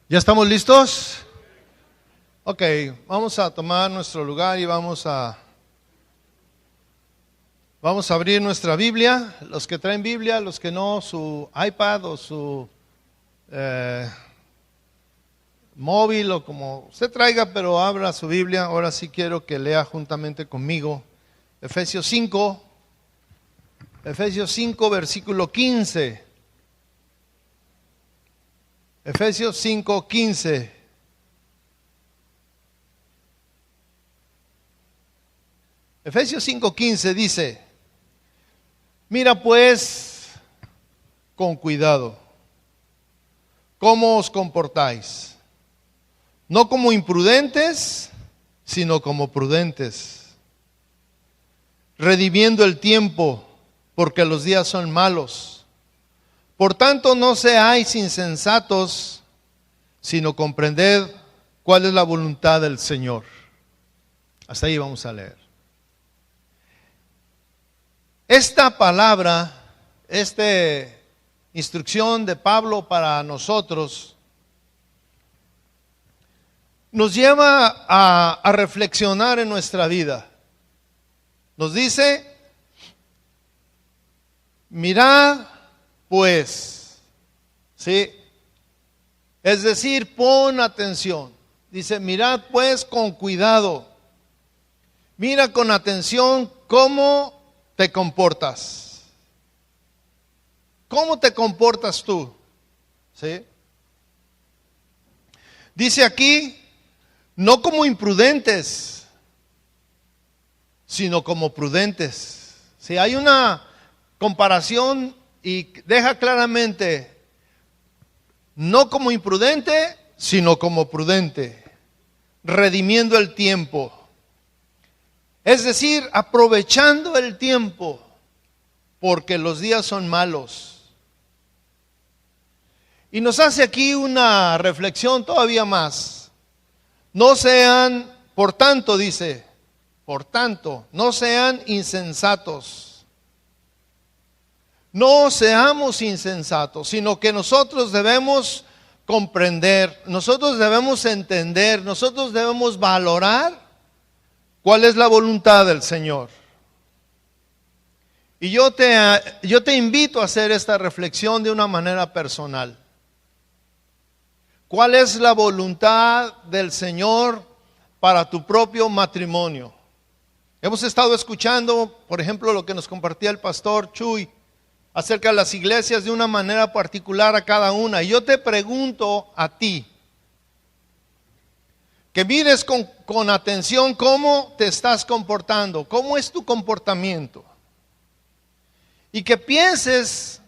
¿Ya estamos listos? Ok, vamos a tomar nuestro lugar y vamos a abrir nuestra Biblia. Los que traen Biblia, los que no, su iPad o su móvil o como usted traiga, pero abra su Biblia. Ahora sí quiero que lea juntamente conmigo Efesios 5, versículo 15. Efesios 5, 15. Efesios 5:15 dice: mira pues con cuidado cómo os comportáis, no como imprudentes, sino como prudentes, redimiendo el tiempo, porque los días son malos. Por tanto, no seáis insensatos, sino comprended cuál es la voluntad del Señor. Hasta ahí vamos a leer. Esta palabra, esta instrucción de Pablo para nosotros, nos lleva a reflexionar en nuestra vida. Nos dice: mirad pues, ¿sí? Es decir, pon atención. Dice: mirad pues con cuidado. Mira con atención cómo te comportas. ¿Cómo te comportas tú? ¿Sí? Dice aquí, no como imprudentes, sino como prudentes. ¿Sí? Hay una comparación y deja claramente, no como imprudente, sino como prudente, redimiendo el tiempo. Es decir, aprovechando el tiempo, porque los días son malos. Y nos hace aquí una reflexión todavía más. No sean, por tanto, dice, por tanto, no sean insensatos. No seamos insensatos, sino que nosotros debemos comprender, nosotros debemos entender, nosotros debemos valorar cuál es la voluntad del Señor. Y yo te invito a hacer esta reflexión de una manera personal. ¿Cuál es la voluntad del Señor para tu propio matrimonio? Hemos estado escuchando, por ejemplo, lo que nos compartía el pastor Chuy acerca de las iglesias de una manera particular a cada una. Y yo te pregunto a ti, que mires con atención cómo te estás comportando, cómo es tu comportamiento. Y que pienses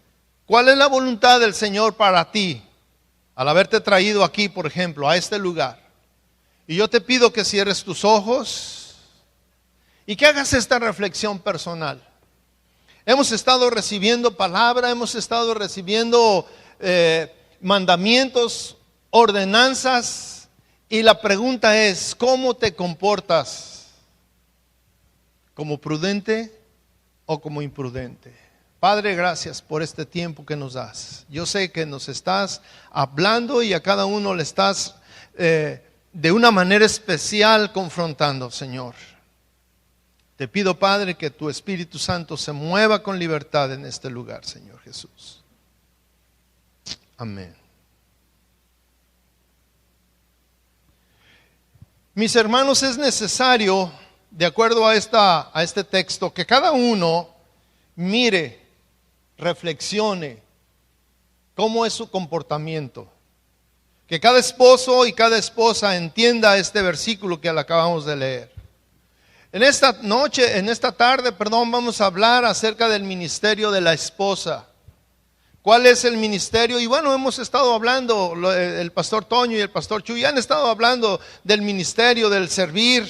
cuál es la voluntad del Señor para ti, al haberte traído aquí, por ejemplo, a este lugar. Y yo te pido que cierres tus ojos y que hagas esta reflexión personal. Hemos estado recibiendo palabra, hemos estado recibiendo mandamientos, ordenanzas. Y la pregunta es, ¿cómo te comportas? ¿Como prudente o como imprudente? Padre, gracias por este tiempo que nos das. Yo sé que nos estás hablando y a cada uno le estás de una manera especial confrontando, Señor. Te pido, Padre, que tu Espíritu Santo se mueva con libertad en este lugar, Señor Jesús. Amén. Mis hermanos, es necesario, de acuerdo a este texto, que cada uno mire, reflexione cómo es su comportamiento. Que cada esposo y cada esposa entienda este versículo que le acabamos de leer. En esta tarde, vamos a hablar acerca del ministerio de la esposa. ¿Cuál es el ministerio? Y bueno, hemos estado hablando, el pastor Toño y el pastor Chuy han estado hablando del ministerio, del servir.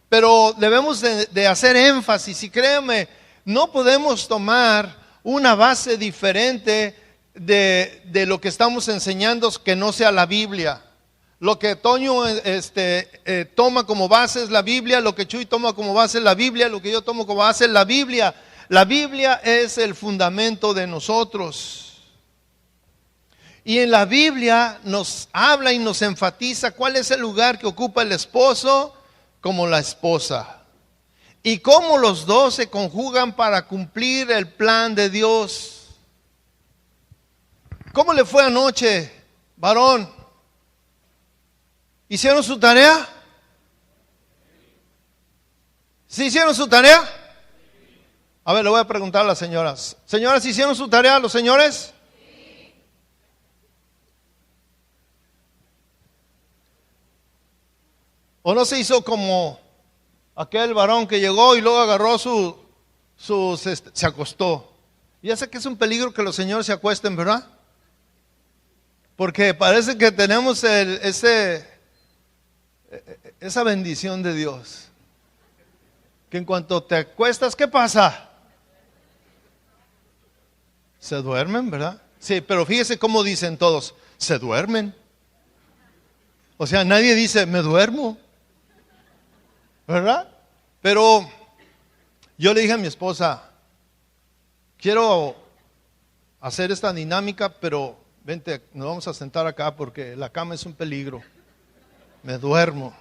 Pero debemos de hacer énfasis, y créeme, no podemos tomar una base diferente de lo que estamos enseñando que no sea la Biblia. Lo que Toño toma como base es la Biblia, lo que Chuy toma como base es la Biblia, lo que yo tomo como base es la Biblia. La Biblia es el fundamento de nosotros. Y en la Biblia nos habla y nos enfatiza cuál es el lugar que ocupa el esposo como la esposa. Y cómo los dos se conjugan para cumplir el plan de Dios. ¿Cómo le fue anoche, varón? ¿Hicieron su tarea? ¿Sí hicieron su tarea? A ver, le voy a preguntar a las señoras. Señoras, ¿hicieron su tarea los señores? ¿O no se hizo como aquel varón que llegó y luego agarró se acostó? Ya sé que es un peligro que los señores se acuesten, ¿verdad? Porque parece que tenemos esa bendición de Dios. Que en cuanto te acuestas, ¿qué pasa? Se duermen, ¿verdad? Sí, pero fíjese cómo dicen todos, se duermen. O sea, nadie dice, me duermo, ¿verdad? Pero yo le dije a mi esposa, quiero hacer esta dinámica, pero vente, nos vamos a sentar acá porque la cama es un peligro. Me duermo,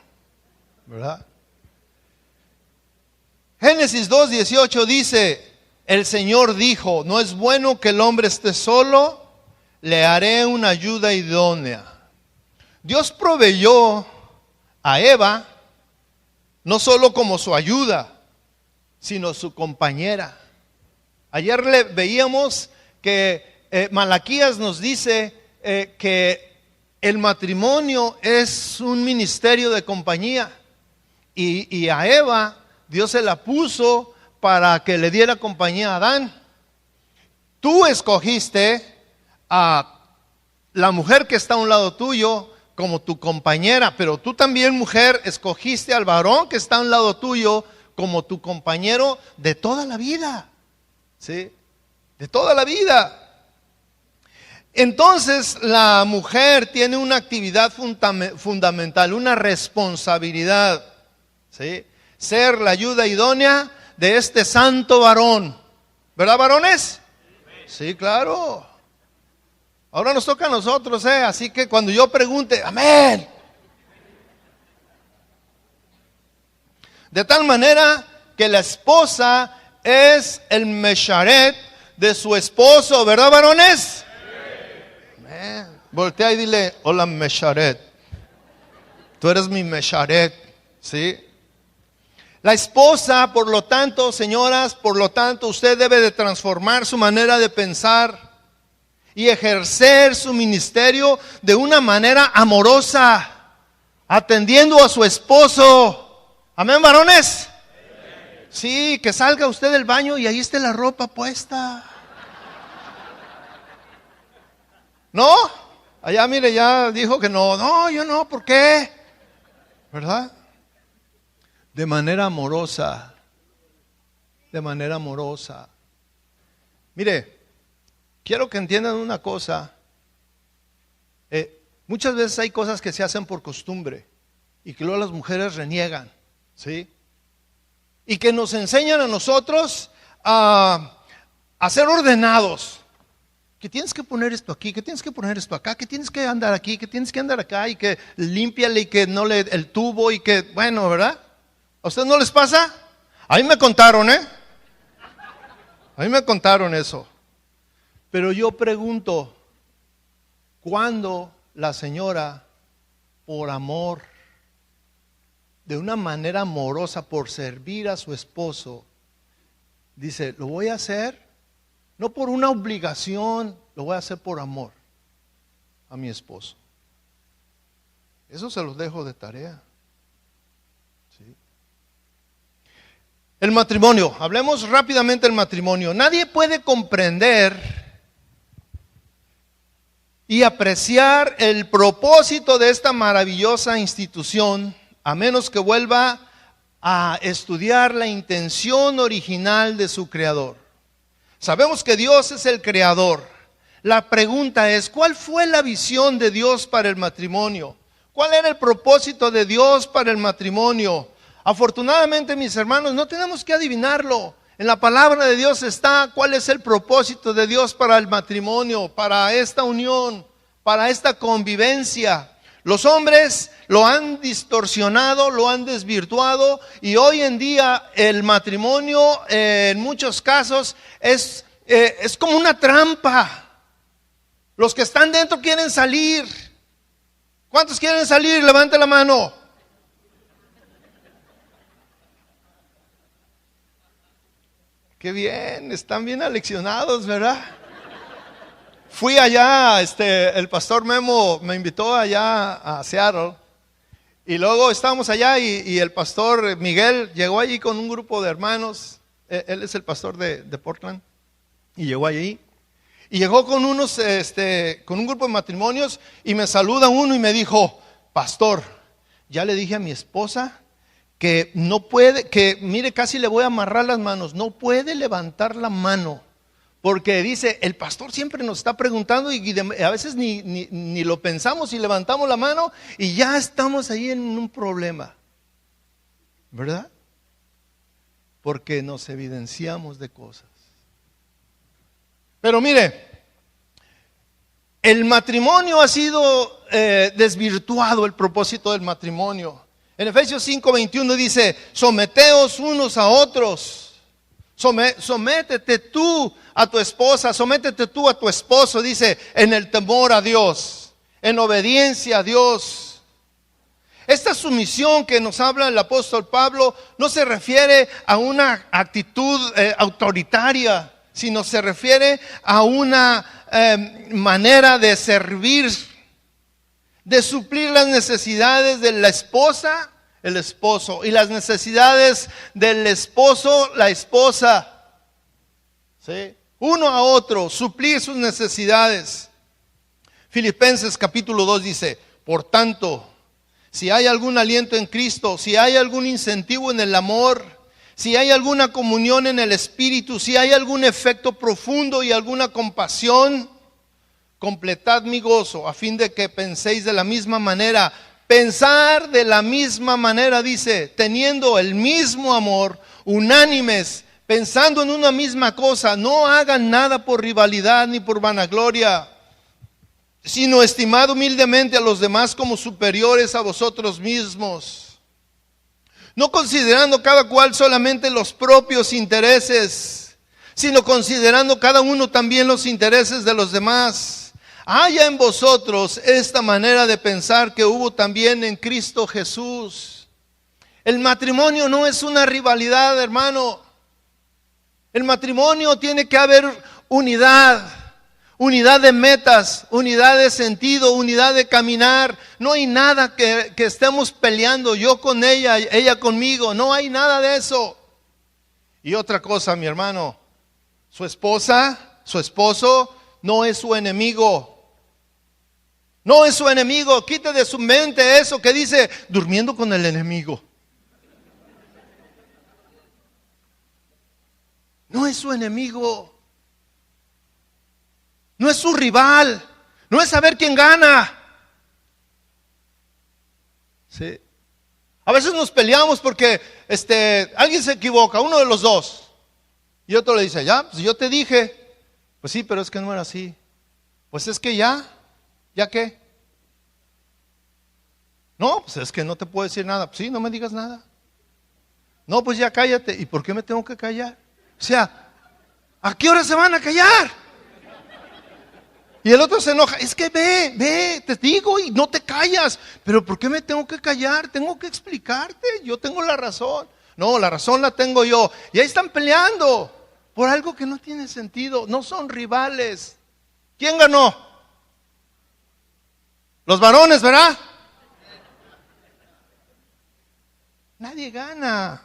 ¿verdad? Génesis 2:18 dice, el Señor dijo, no es bueno que el hombre esté solo, le haré una ayuda idónea. Dios proveyó a Eva no solo como su ayuda, sino su compañera. Ayer veíamos que Malaquías nos dice que el matrimonio es un ministerio de compañía. Y a Eva Dios se la puso para que le diera compañía a Adán. Tú escogiste a la mujer que está a un lado tuyo como tu compañera, pero tú también, mujer, escogiste al varón que está a un lado tuyo como tu compañero de toda la vida. ¿Sí? De toda la vida. Entonces la mujer tiene una actividad fundamental, una responsabilidad, ¿sí? Ser la ayuda idónea de este santo varón. ¿Verdad, varones? Sí, claro. Ahora nos toca a nosotros, así que cuando yo pregunte, amén. De tal manera que la esposa es el mesharet de su esposo, ¿verdad, varones? Amén. Voltea y dile, hola mesharet. Tú eres mi mesharet, ¿sí? La esposa, por lo tanto, señoras, por lo tanto, usted debe de transformar su manera de pensar y ejercer su ministerio de una manera amorosa, atendiendo a su esposo. Amén, varones. Sí, que salga usted del baño y ahí esté la ropa puesta. ¿No? Allá, mire, ya dijo que no. No, yo no, ¿por qué? ¿Verdad? De manera amorosa. De manera amorosa. Mire, quiero que entiendan una cosa. Muchas veces hay cosas que se hacen por costumbre y que luego las mujeres reniegan, ¿sí? Y que nos enseñan a nosotros a ser ordenados. Que tienes que poner esto aquí, que tienes que poner esto acá, que tienes que andar aquí, que tienes que andar acá, y que límpiale y que no le el tubo y que, bueno, ¿verdad? ¿A ustedes no les pasa? A mí me contaron, A mí me contaron eso. Pero yo pregunto, ¿cuándo la señora, por amor, de una manera amorosa, por servir a su esposo, dice, lo voy a hacer, no por una obligación, lo voy a hacer por amor a mi esposo? Eso se los dejo de tarea. ¿Sí? El matrimonio, hablemos rápidamente del matrimonio. Nadie puede comprender y apreciar el propósito de esta maravillosa institución a menos que vuelva a estudiar la intención original de su creador. Sabemos que Dios es el creador. La pregunta es, ¿cuál fue la visión de Dios para el matrimonio? ¿Cuál era el propósito de Dios para el matrimonio? Afortunadamente, mis hermanos, no tenemos que adivinarlo. En la palabra de Dios está cuál es el propósito de Dios para el matrimonio, para esta unión, para esta convivencia. Los hombres lo han distorsionado, lo han desvirtuado, y hoy en día el matrimonio en muchos casos es como una trampa. Los que están dentro quieren salir. ¿Cuántos quieren salir? Levante la mano. Qué bien, están bien aleccionados, ¿verdad? Fui allá, el pastor Memo me invitó allá a Seattle, y luego estábamos allá y el pastor Miguel llegó allí con un grupo de hermanos. Él es el pastor de Portland, y llegó allí. Y llegó con con un grupo de matrimonios, y me saluda uno y me dijo: pastor, ya le dije a mi esposa que no puede, que mire, casi le voy a amarrar las manos, no puede levantar la mano, porque dice, el pastor siempre nos está preguntando y a veces ni lo pensamos y levantamos la mano y ya estamos ahí en un problema, ¿verdad? Porque nos evidenciamos de cosas. Pero mire, el matrimonio ha sido desvirtuado, el propósito del matrimonio. En Efesios 5:21 dice: someteos unos a otros. Sométete tú a tu esposa, sométete tú a tu esposo, dice, en el temor a Dios, en obediencia a Dios. Esta sumisión que nos habla el apóstol Pablo no se refiere a una actitud autoritaria, sino se refiere a una manera de servir, de suplir las necesidades de la esposa, el esposo, y las necesidades del esposo, la esposa. ¿Sí? Uno a otro, suplir sus necesidades. Filipenses capítulo 2 dice: por tanto, si hay algún aliento en Cristo, si hay algún incentivo en el amor, si hay alguna comunión en el Espíritu, si hay algún efecto profundo y alguna compasión, completad mi gozo, a fin de que penséis de la misma manera. Pensar de la misma manera, dice, teniendo el mismo amor, unánimes, pensando en una misma cosa. No hagan nada por rivalidad ni por vanagloria, sino estimad humildemente a los demás como superiores a vosotros mismos, no considerando cada cual solamente los propios intereses, sino considerando cada uno también los intereses de los demás. Haya en vosotros esta manera de pensar que hubo también en Cristo Jesús. El matrimonio no es una rivalidad, hermano. El matrimonio tiene que haber unidad de metas, unidad de sentido, unidad de caminar. No hay nada que estemos peleando, yo con ella, ella conmigo. No hay nada de eso. Y otra cosa, mi hermano, su esposa, su esposo no es su enemigo. No es su enemigo. Quite de su mente eso que dice durmiendo con el enemigo. No es su enemigo. No es su rival. No es saber quién gana. Sí. A veces nos peleamos porque alguien se equivoca, uno de los dos. Y otro le dice: ya, pues yo te dije. Pues sí, pero es que no era así. Pues es que ¿ya qué? No, pues es que no te puedo decir nada. Pues sí, no me digas nada. No, pues ya cállate. ¿Y por qué me tengo que callar? O sea, ¿a qué hora se van a callar? Y el otro se enoja: es que ve, te digo y no te callas. Pero ¿por qué me tengo que callar? Tengo que explicarte, yo tengo la razón. No, la razón la tengo yo. Y ahí están peleando por algo que no tiene sentido. No son rivales. ¿Quién ganó? Los varones, ¿verdad? Nadie gana.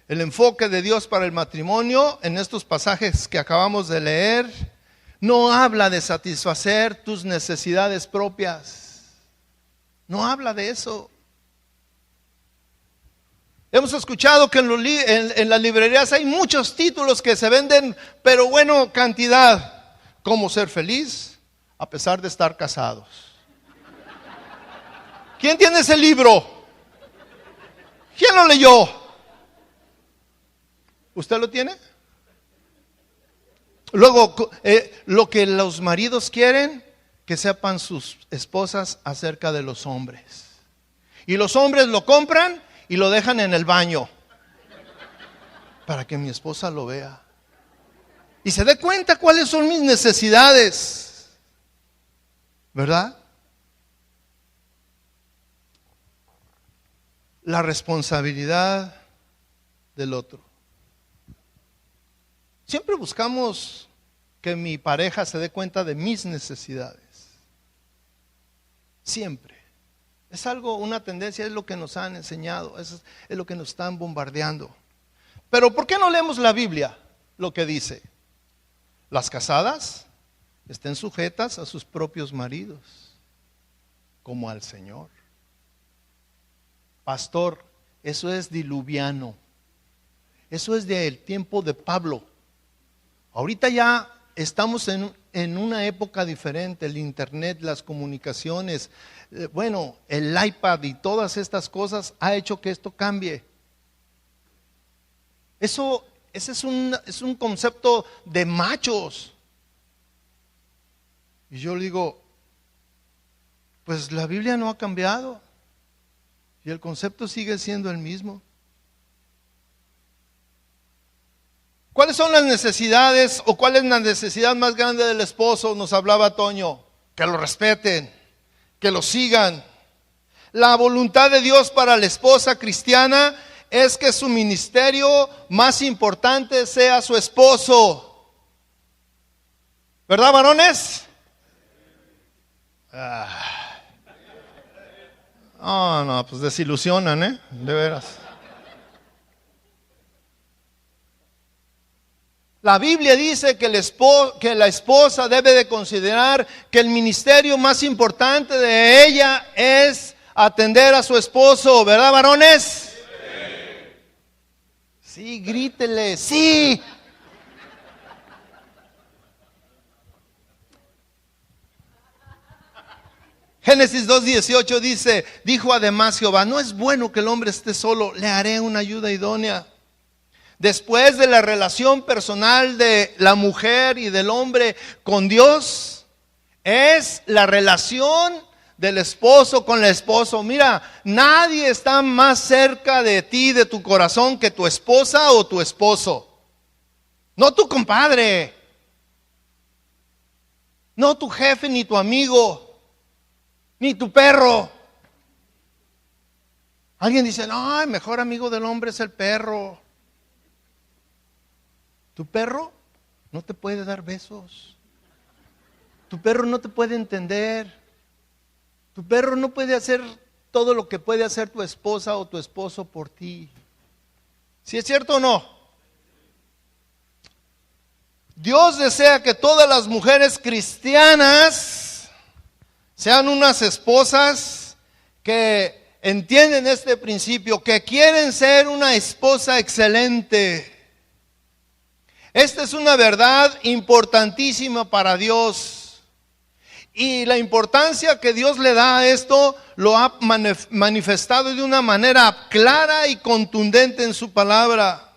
El enfoque de Dios para el matrimonio en estos pasajes que acabamos de leer no habla de satisfacer tus necesidades propias. No habla de eso. Hemos escuchado que en las librerías hay muchos títulos que se venden, pero bueno, cantidad. ¿Cómo ser feliz a pesar de estar casados? ¿Quién tiene ese libro? ¿Quién lo leyó? ¿Usted lo tiene? Luego, lo que los maridos quieren, que sepan sus esposas acerca de los hombres. Y los hombres lo compran y lo dejan en el baño para que mi esposa lo vea y se dé cuenta cuáles son mis necesidades, ¿verdad? La responsabilidad del otro. Siempre buscamos que mi pareja se dé cuenta de mis necesidades. Siempre. Es algo, una tendencia, es lo que nos han enseñado, es lo que nos están bombardeando. Pero ¿por qué no leemos la Biblia? Lo que dice: las casadas estén sujetas a sus propios maridos, como al Señor. Pastor, eso es diluviano. Eso es del tiempo de Pablo. Ahorita ya estamos en una época diferente. El internet, las comunicaciones, bueno, el iPad y todas estas cosas ha hecho que esto cambie. Ese es un concepto de machos. Y yo le digo, pues la Biblia no ha cambiado y el concepto sigue siendo el mismo. ¿Cuáles son las necesidades o cuál es la necesidad más grande del esposo? Nos hablaba Toño. Que lo respeten, que lo sigan. La voluntad de Dios para la esposa cristiana es que su ministerio más importante sea su esposo. ¿Verdad, varones? No, pues desilusionan, de veras. La Biblia dice que la esposa debe de considerar que el ministerio más importante de ella es atender a su esposo, ¿verdad, varones? Sí, grítele, sí. Génesis 2:18 dice: dijo además Jehová, no es bueno que el hombre esté solo, le haré una ayuda idónea. Después de la relación personal de la mujer y del hombre con Dios, es la relación del esposo con el esposo. Mira, nadie está más cerca de ti, de tu corazón, que tu esposa o tu esposo. No tu compadre, no tu jefe, ni tu amigo, ni tu perro. Alguien dice, no, el mejor amigo del hombre es el perro. Tu perro no te puede dar besos. Tu perro no te puede entender. Tu perro no puede hacer todo lo que puede hacer tu esposa o tu esposo por ti. ¿Sí es cierto o no? Dios desea que todas las mujeres cristianas sean unas esposas que entienden este principio, que quieren ser una esposa excelente. Esta es una verdad importantísima para Dios. Y la importancia que Dios le da a esto lo ha manifestado de una manera clara y contundente en su palabra.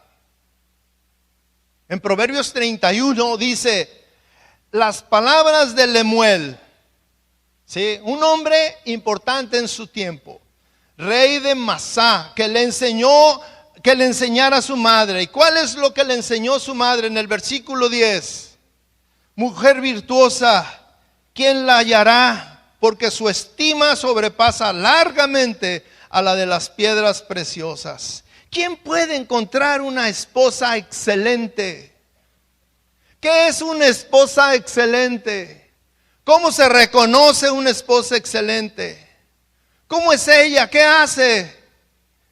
En Proverbios 31 dice: las palabras de Lemuel, ¿sí? Un hombre importante en su tiempo, rey de Masá, que le enseñara a su madre. ¿Y cuál es lo que le enseñó su madre? En el versículo 10: mujer virtuosa, ¿quién la hallará? Porque su estima sobrepasa largamente a la de las piedras preciosas. ¿Quién puede encontrar una esposa excelente? ¿Qué es una esposa excelente? ¿Cómo se reconoce una esposa excelente? ¿Cómo es ella? ¿Qué hace?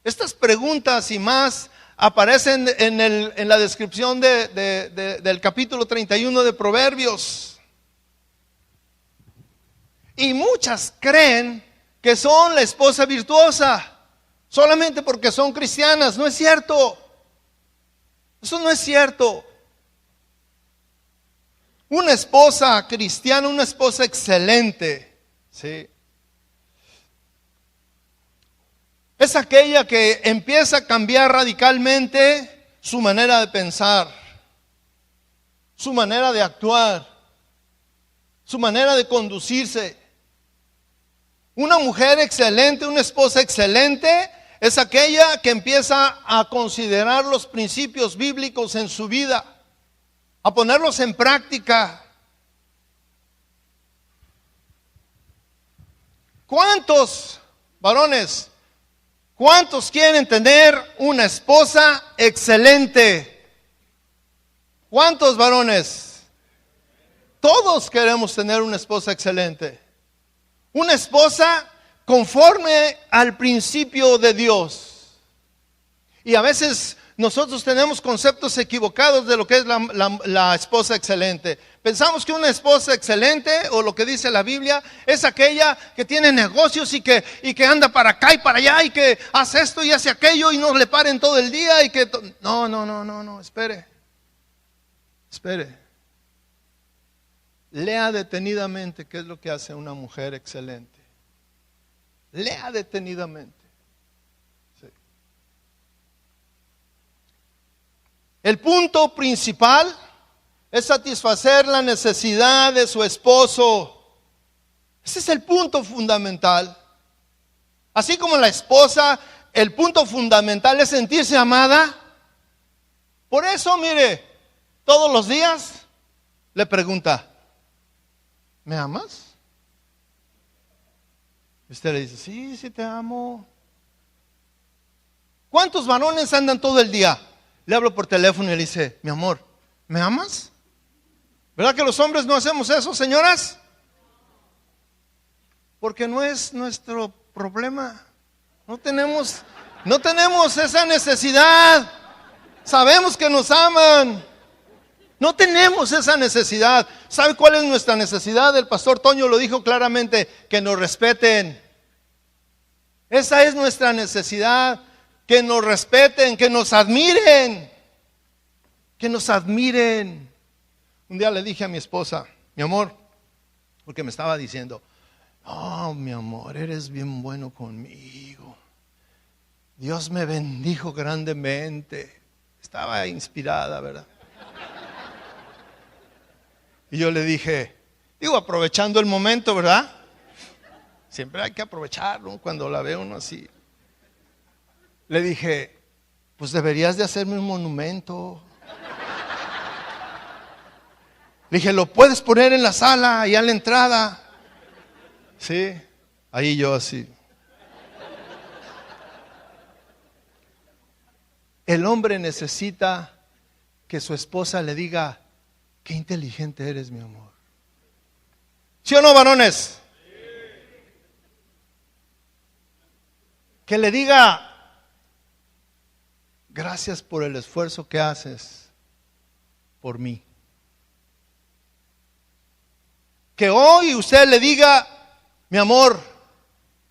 Estas preguntas y más aparecen en la descripción del capítulo 31 de Proverbios. Y muchas creen que son la esposa virtuosa solamente porque son cristianas. No es cierto. Eso no es cierto. Una esposa cristiana, una esposa excelente, ¿sí?, es aquella que empieza a cambiar radicalmente su manera de pensar, su manera de actuar, su manera de conducirse. Una mujer excelente, una esposa excelente, es aquella que empieza a considerar los principios bíblicos en su vida, a ponerlos en práctica. ¿Cuántos varones, cuántos quieren tener una esposa excelente? ¿Cuántos varones? Todos queremos tener una esposa excelente. Una esposa conforme al principio de Dios. Y a veces nosotros tenemos conceptos equivocados de lo que es la esposa excelente. Pensamos que una esposa excelente, o lo que dice la Biblia, es aquella que tiene negocios y que anda para acá y para allá, y que hace esto y hace aquello y no le paren todo el día y que no, espere. Lea detenidamente qué es lo que hace una mujer excelente. Lea detenidamente. Sí. El punto principal es satisfacer la necesidad de su esposo. Ese es el punto fundamental. Así como la esposa, el punto fundamental es sentirse amada. Por eso, mire, todos los días le pregunta: ¿me amas? Y usted le dice: sí te amo. ¿Cuántos varones andan todo el día? Le hablo por teléfono y le dice: mi amor, ¿me amas? ¿Verdad que los hombres no hacemos eso, señoras? Porque no es nuestro problema. No tenemos esa necesidad. Sabemos que nos aman. No tenemos esa necesidad. ¿Sabe cuál es nuestra necesidad? El pastor Toño lo dijo claramente: que nos respeten. Esa es nuestra necesidad, que nos respeten, que nos admiren. Que nos admiren. Un día le dije a mi esposa: mi amor, porque me estaba diciendo: oh, mi amor, eres bien bueno conmigo. Dios me bendijo grandemente. Estaba inspirada, ¿verdad? Y yo le dije, aprovechando el momento, ¿verdad? Siempre hay que aprovecharlo cuando la ve uno así. Le dije: pues deberías de hacerme un monumento. Le dije: lo puedes poner en la sala, allá en la entrada. Sí, ahí yo así. El hombre necesita que su esposa le diga: qué inteligente eres, mi amor. ¿Sí o no, varones? Que le diga: gracias por el esfuerzo que haces por mí. Que hoy usted le diga: mi amor,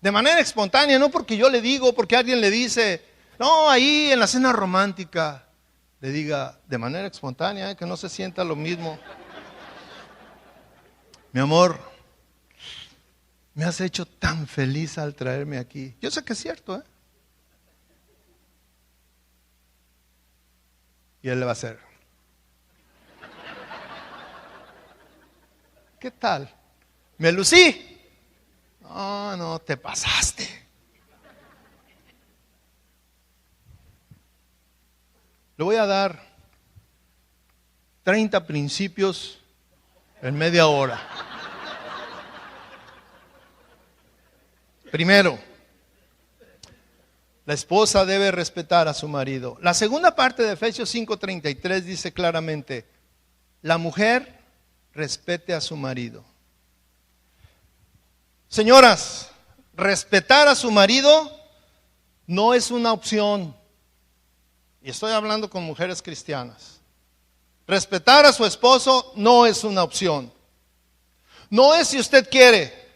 de manera espontánea, no porque yo le digo, porque alguien le dice, no, ahí en la cena romántica. Le diga de manera espontánea, que no se sienta lo mismo: mi amor, me has hecho tan feliz al traerme aquí. Yo sé que es cierto, ¿eh? Y él le va a hacer: ¿qué tal? ¿Me lucí? No, te pasaste. Le voy a dar 30 principios en media hora. Primero, la esposa debe respetar a su marido. La segunda parte de Efesios 5:33 dice claramente: la mujer respete a su marido. Señoras, respetar a su marido no es una opción. Y estoy hablando con mujeres cristianas. Respetar a su esposo no es una opción. No es si usted quiere.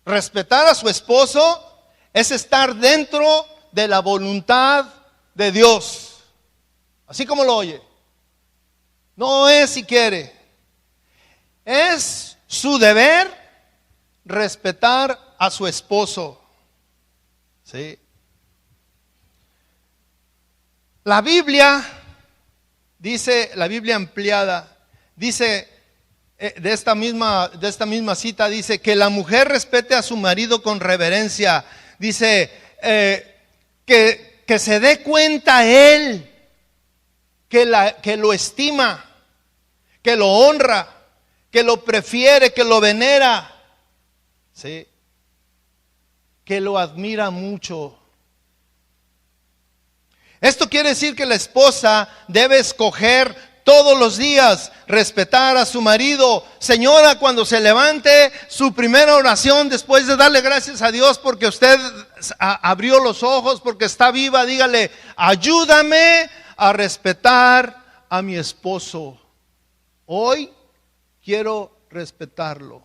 Respetar a su esposo es estar dentro de la voluntad de Dios. Así como lo oye. No es si quiere. Es su deber respetar a su esposo. ¿Sí? La Biblia dice la Biblia ampliada, dice de esta misma cita, dice que la mujer respete a su marido con reverencia. Dice que se dé cuenta él que lo estima, que lo honra, que lo prefiere, que lo venera, ¿sí? Que lo admira mucho. Esto quiere decir que la esposa debe escoger todos los días respetar a su marido. Señora, cuando se levante, su primera oración después de darle gracias a Dios porque usted abrió los ojos, porque está viva, dígale: ayúdame a respetar a mi esposo. Hoy quiero respetarlo.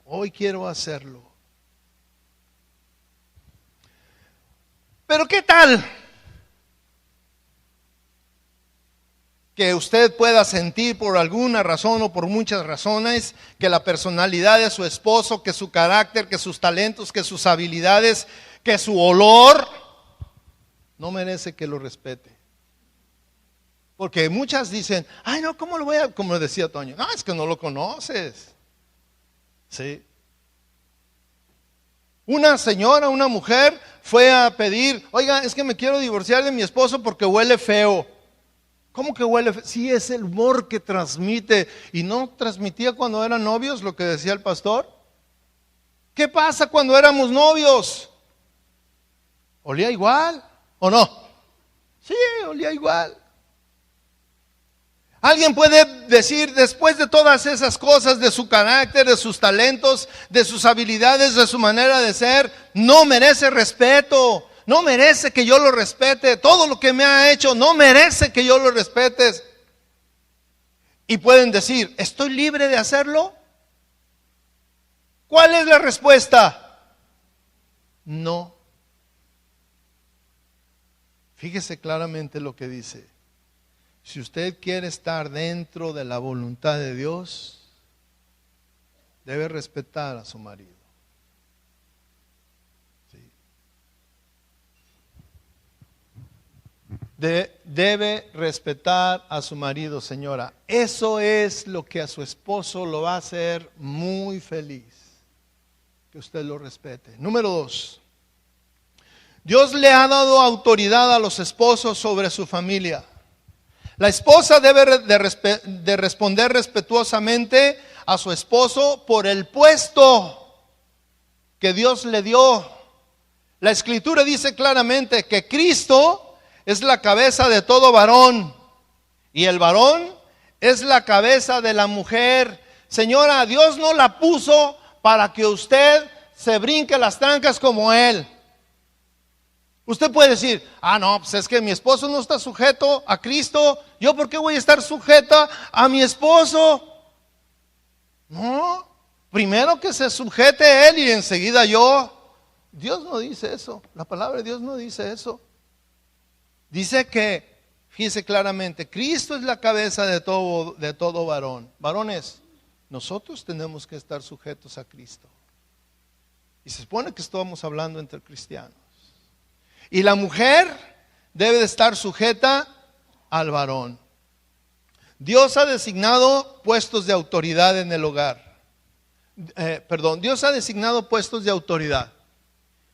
Hoy quiero hacerlo. Pero ¿qué tal que usted pueda sentir por alguna razón o por muchas razones que la personalidad de su esposo, que su carácter, que sus talentos, que sus habilidades, que su olor no merece que lo respete? Porque muchas dicen: ay, no, ¿cómo lo voy a? Como decía Toño, no, es que no lo conoces. Sí. Una señora, una mujer fue a pedir: oiga, es que me quiero divorciar de mi esposo porque huele feo. ¿Cómo que huele feo? Sí, es el humor que transmite. ¿Y no transmitía cuando eran novios lo que decía el pastor? ¿Qué pasa cuando éramos novios? ¿Olía igual o no? Sí, olía igual. Alguien puede decir, después de todas esas cosas, de su carácter, de sus talentos, de sus habilidades, de su manera de ser, no merece respeto, no merece que yo lo respete. Todo lo que me ha hecho no merece que yo lo respete. Y pueden decir: ¿estoy libre de hacerlo? ¿Cuál es la respuesta? No. Fíjese claramente lo que dice. Si usted quiere estar dentro de la voluntad de Dios, debe respetar a su marido. ¿Sí? Debe respetar a su marido, señora. Eso es lo que a su esposo lo va a hacer muy feliz, que usted lo respete. Número 2. Dios le ha dado autoridad a los esposos sobre su familia. La esposa debe de responder respetuosamente a su esposo por el puesto que Dios le dio. La Escritura dice claramente que Cristo es la cabeza de todo varón y el varón es la cabeza de la mujer. Señora, Dios no la puso para que usted se brinque las trancas como él. Usted puede decir: ah, no, pues es que mi esposo no está sujeto a Cristo, ¿yo por qué voy a estar sujeta a mi esposo? No, primero que se sujete él y enseguida yo. Dios no dice eso, la palabra de Dios no dice eso. Dice que, fíjese claramente, Cristo es la cabeza de todo varón. Varones, nosotros tenemos que estar sujetos a Cristo. Y se supone que estamos hablando entre cristianos. Y la mujer debe de estar sujeta al varón. Dios ha designado puestos de autoridad en el hogar. Dios ha designado puestos de autoridad.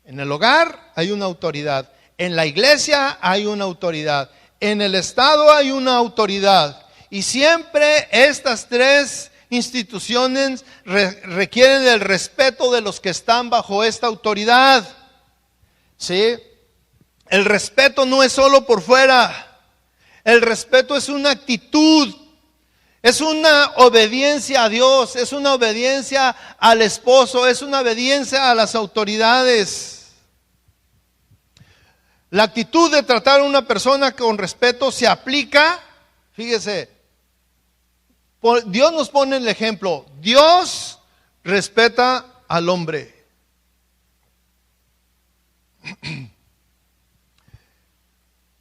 En el hogar hay una autoridad. En la iglesia hay una autoridad. En el Estado hay una autoridad. Y siempre estas tres instituciones requieren el respeto de los que están bajo esta autoridad. ¿Sí? El respeto no es solo por fuera. El respeto es una actitud. Es una obediencia a Dios. Es una obediencia al esposo. Es una obediencia a las autoridades. La actitud de tratar a una persona con respeto se aplica. Fíjese, Dios nos pone el ejemplo. Dios respeta al hombre.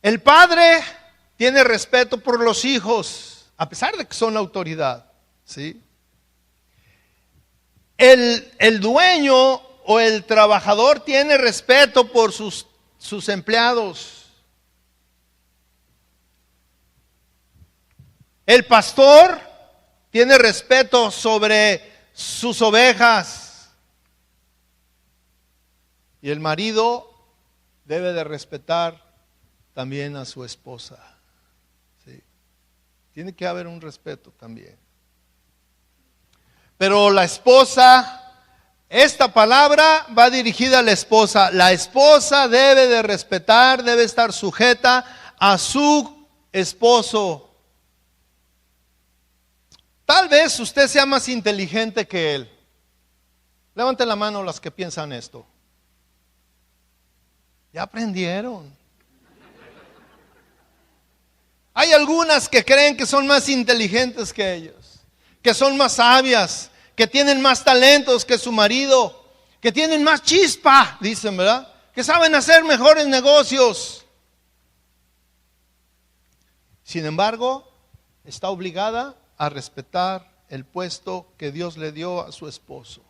El padre tiene respeto por los hijos, a pesar de que son autoridad, ¿sí? El dueño o el trabajador tiene respeto por sus empleados. El pastor tiene respeto sobre sus ovejas. Y el marido debe de respetar también a su esposa. ¿Sí? Tiene que haber un respeto también. Pero la esposa, esta palabra va dirigida a la esposa. La esposa debe de respetar, debe estar sujeta a su esposo. Tal vez usted sea más inteligente que él. Levanten la mano las que piensan esto. Ya aprendieron. Hay algunas que creen que son más inteligentes que ellos, que son más sabias, que tienen más talentos que su marido, que tienen más chispa, dicen, ¿verdad? Que saben hacer mejores negocios. Sin embargo, está obligada a respetar el puesto que Dios le dio a su esposo.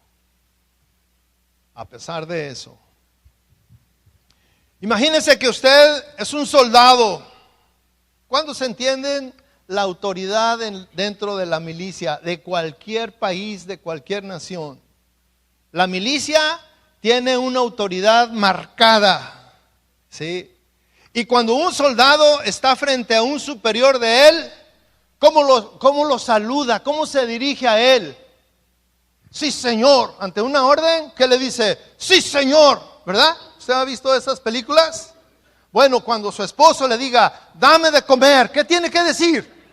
A pesar de eso, imagínese que usted es un soldado. ¿Cuándo se entienden la autoridad dentro de la milicia de cualquier país, de cualquier nación? La milicia tiene una autoridad marcada, ¿sí? Y cuando un soldado está frente a un superior de él, ¿cómo lo saluda? ¿Cómo se dirige a él? Sí, señor. Ante una orden, ¿qué le dice? Sí, señor, ¿verdad? ¿Usted ha visto esas películas? Bueno, cuando su esposo le diga, dame de comer, ¿qué tiene que decir?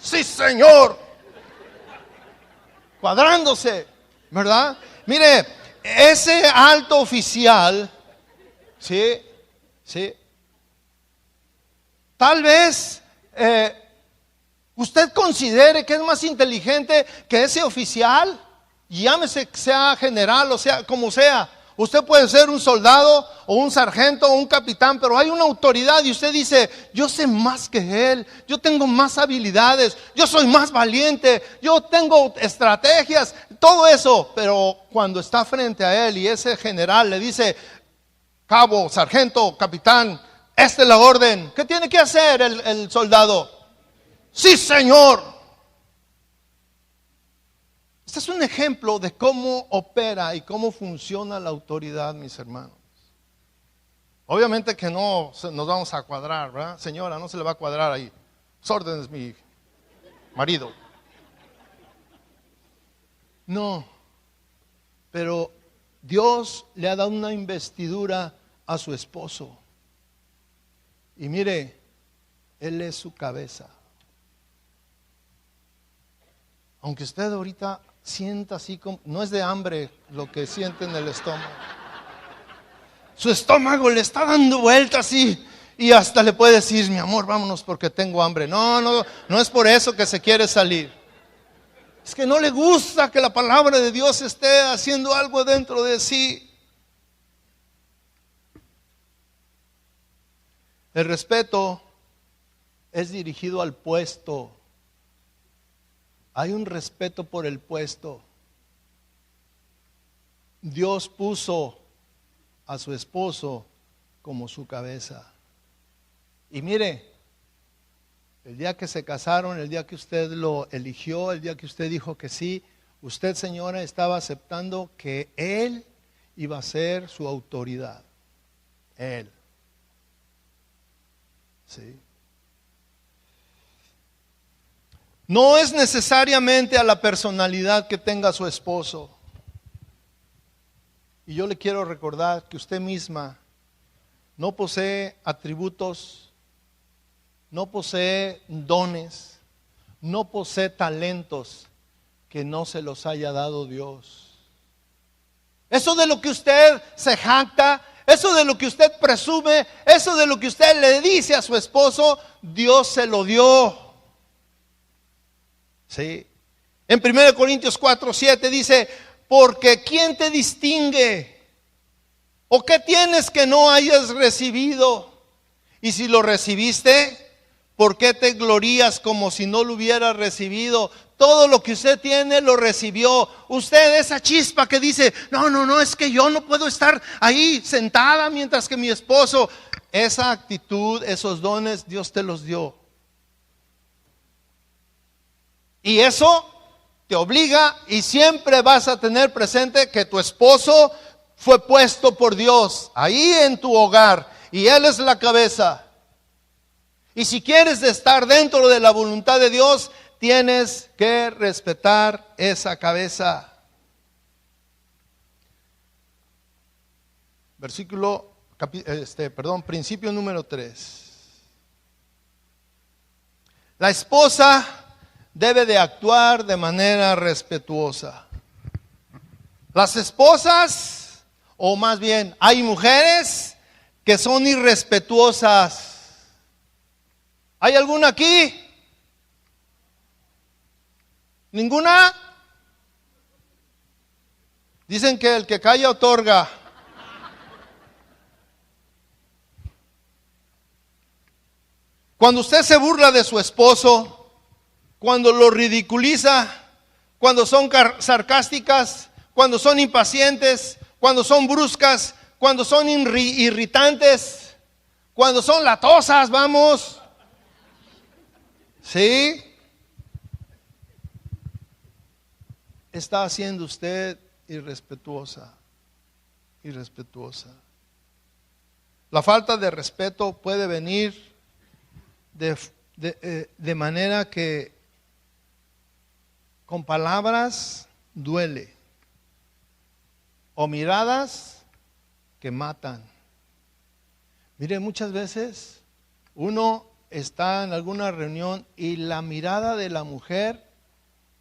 Sí, señor. Cuadrándose, ¿verdad? Mire, ese alto oficial, sí, tal vez usted considere que es más inteligente que ese oficial, llámese sea general o sea como sea. Usted puede ser un soldado o un sargento o un capitán, pero hay una autoridad y usted dice, yo sé más que él, yo tengo más habilidades, yo soy más valiente, yo tengo estrategias, todo eso. Pero cuando está frente a él y ese general le dice, cabo, sargento, capitán, esta es la orden, ¿qué tiene que hacer el soldado? Sí, señor. Este es un ejemplo de cómo opera y cómo funciona la autoridad, mis hermanos. Obviamente que no nos vamos a cuadrar, ¿verdad? Señora, no se le va a cuadrar ahí. Sus órdenes, mi marido. No, pero Dios le ha dado una investidura a su esposo. Y mire, él es su cabeza. Aunque usted ahorita sienta así como, no es de hambre lo que siente en el estómago. Su estómago le está dando vueltas y hasta le puede decir, mi amor, vámonos porque tengo hambre. No es por eso que se quiere salir. Es que no le gusta que la palabra de Dios esté haciendo algo dentro de sí. El respeto es dirigido al puesto. Hay un respeto por el puesto. Dios puso a su esposo como su cabeza. Y mire, el día que se casaron, el día que usted lo eligió, el día que usted dijo que sí, usted, señora, estaba aceptando que él iba a ser su autoridad. Él. Sí. No es necesariamente a la personalidad que tenga su esposo. Y yo le quiero recordar que usted misma no posee atributos, no posee dones, no posee talentos que no se los haya dado Dios. Eso de lo que usted se jacta, eso de lo que usted presume, eso de lo que usted le dice a su esposo, Dios se lo dio. Sí. En 1 Corintios 4:7 dice, porque ¿quién te distingue? ¿O qué tienes que no hayas recibido? Y si lo recibiste, ¿por qué te glorías como si no lo hubieras recibido? Todo lo que usted tiene lo recibió. Usted, esa chispa que dice, no, es que yo no puedo estar ahí sentada mientras que mi esposo. esa actitud, esos dones, Dios te los dio. Y eso te obliga y siempre vas a tener presente que tu esposo fue puesto por Dios ahí en tu hogar y Él es la cabeza. Y si quieres estar dentro de la voluntad de Dios, tienes que respetar esa cabeza. Principio número 3. La esposa debe de actuar de manera respetuosa. Las esposas, o más bien, hay mujeres que son irrespetuosas. ¿Hay alguna aquí? ¿Ninguna? Dicen que el que calla otorga. Cuando usted se burla de su esposo, cuando lo ridiculiza, cuando son sarcásticas, cuando son impacientes, cuando son bruscas, cuando son irritantes, cuando son latosas, vamos. ¿Sí? Está haciendo usted irrespetuosa. La falta de respeto puede venir de manera que con palabras duele, o miradas que matan. Mire, muchas veces uno está en alguna reunión y la mirada de la mujer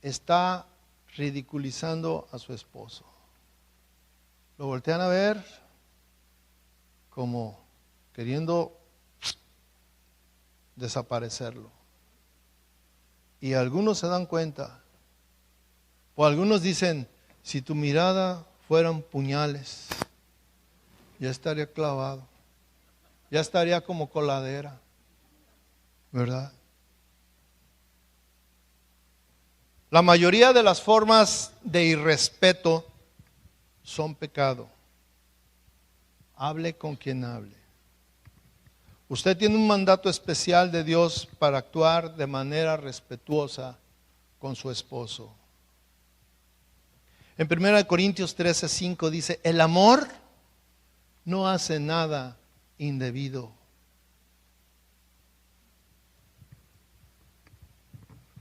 está ridiculizando a su esposo. Lo voltean a ver como queriendo desaparecerlo. Y algunos se dan cuenta, o algunos dicen, si tu mirada fueran puñales, ya estaría clavado, ya estaría como coladera, ¿verdad? La mayoría de las formas de irrespeto son pecado. Hable con quien hable. Usted tiene un mandato especial de Dios para actuar de manera respetuosa con su esposo. En 1 Corintios 13:5 dice, el amor no hace nada indebido.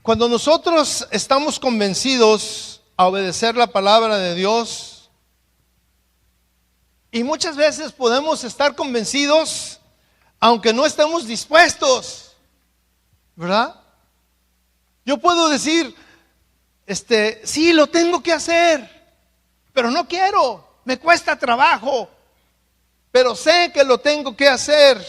Cuando nosotros estamos convencidos a obedecer la palabra de Dios, y muchas veces podemos estar convencidos aunque no estemos dispuestos, ¿verdad? Yo puedo decir, sí, lo tengo que hacer, pero no quiero, me cuesta trabajo, pero sé que lo tengo que hacer.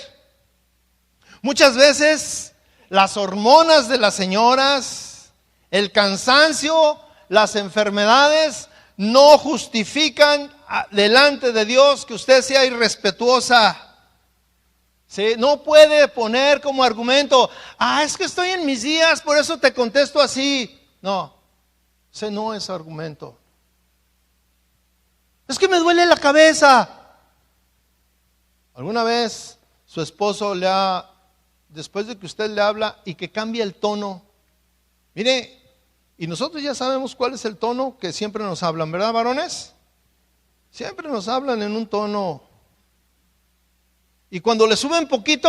Muchas veces las hormonas de las señoras, el cansancio, las enfermedades no justifican delante de Dios que usted sea irrespetuosa. ¿Sí? No puede poner como argumento, es que estoy en mis días, por eso te contesto así. No, ese no es argumento. Es que me duele la cabeza. ¿Alguna vez su esposo después de que usted le habla y que cambia el tono? Mire, y nosotros ya sabemos cuál es el tono que siempre nos hablan, ¿verdad, varones? Siempre nos hablan en un tono. Y cuando le suben poquito,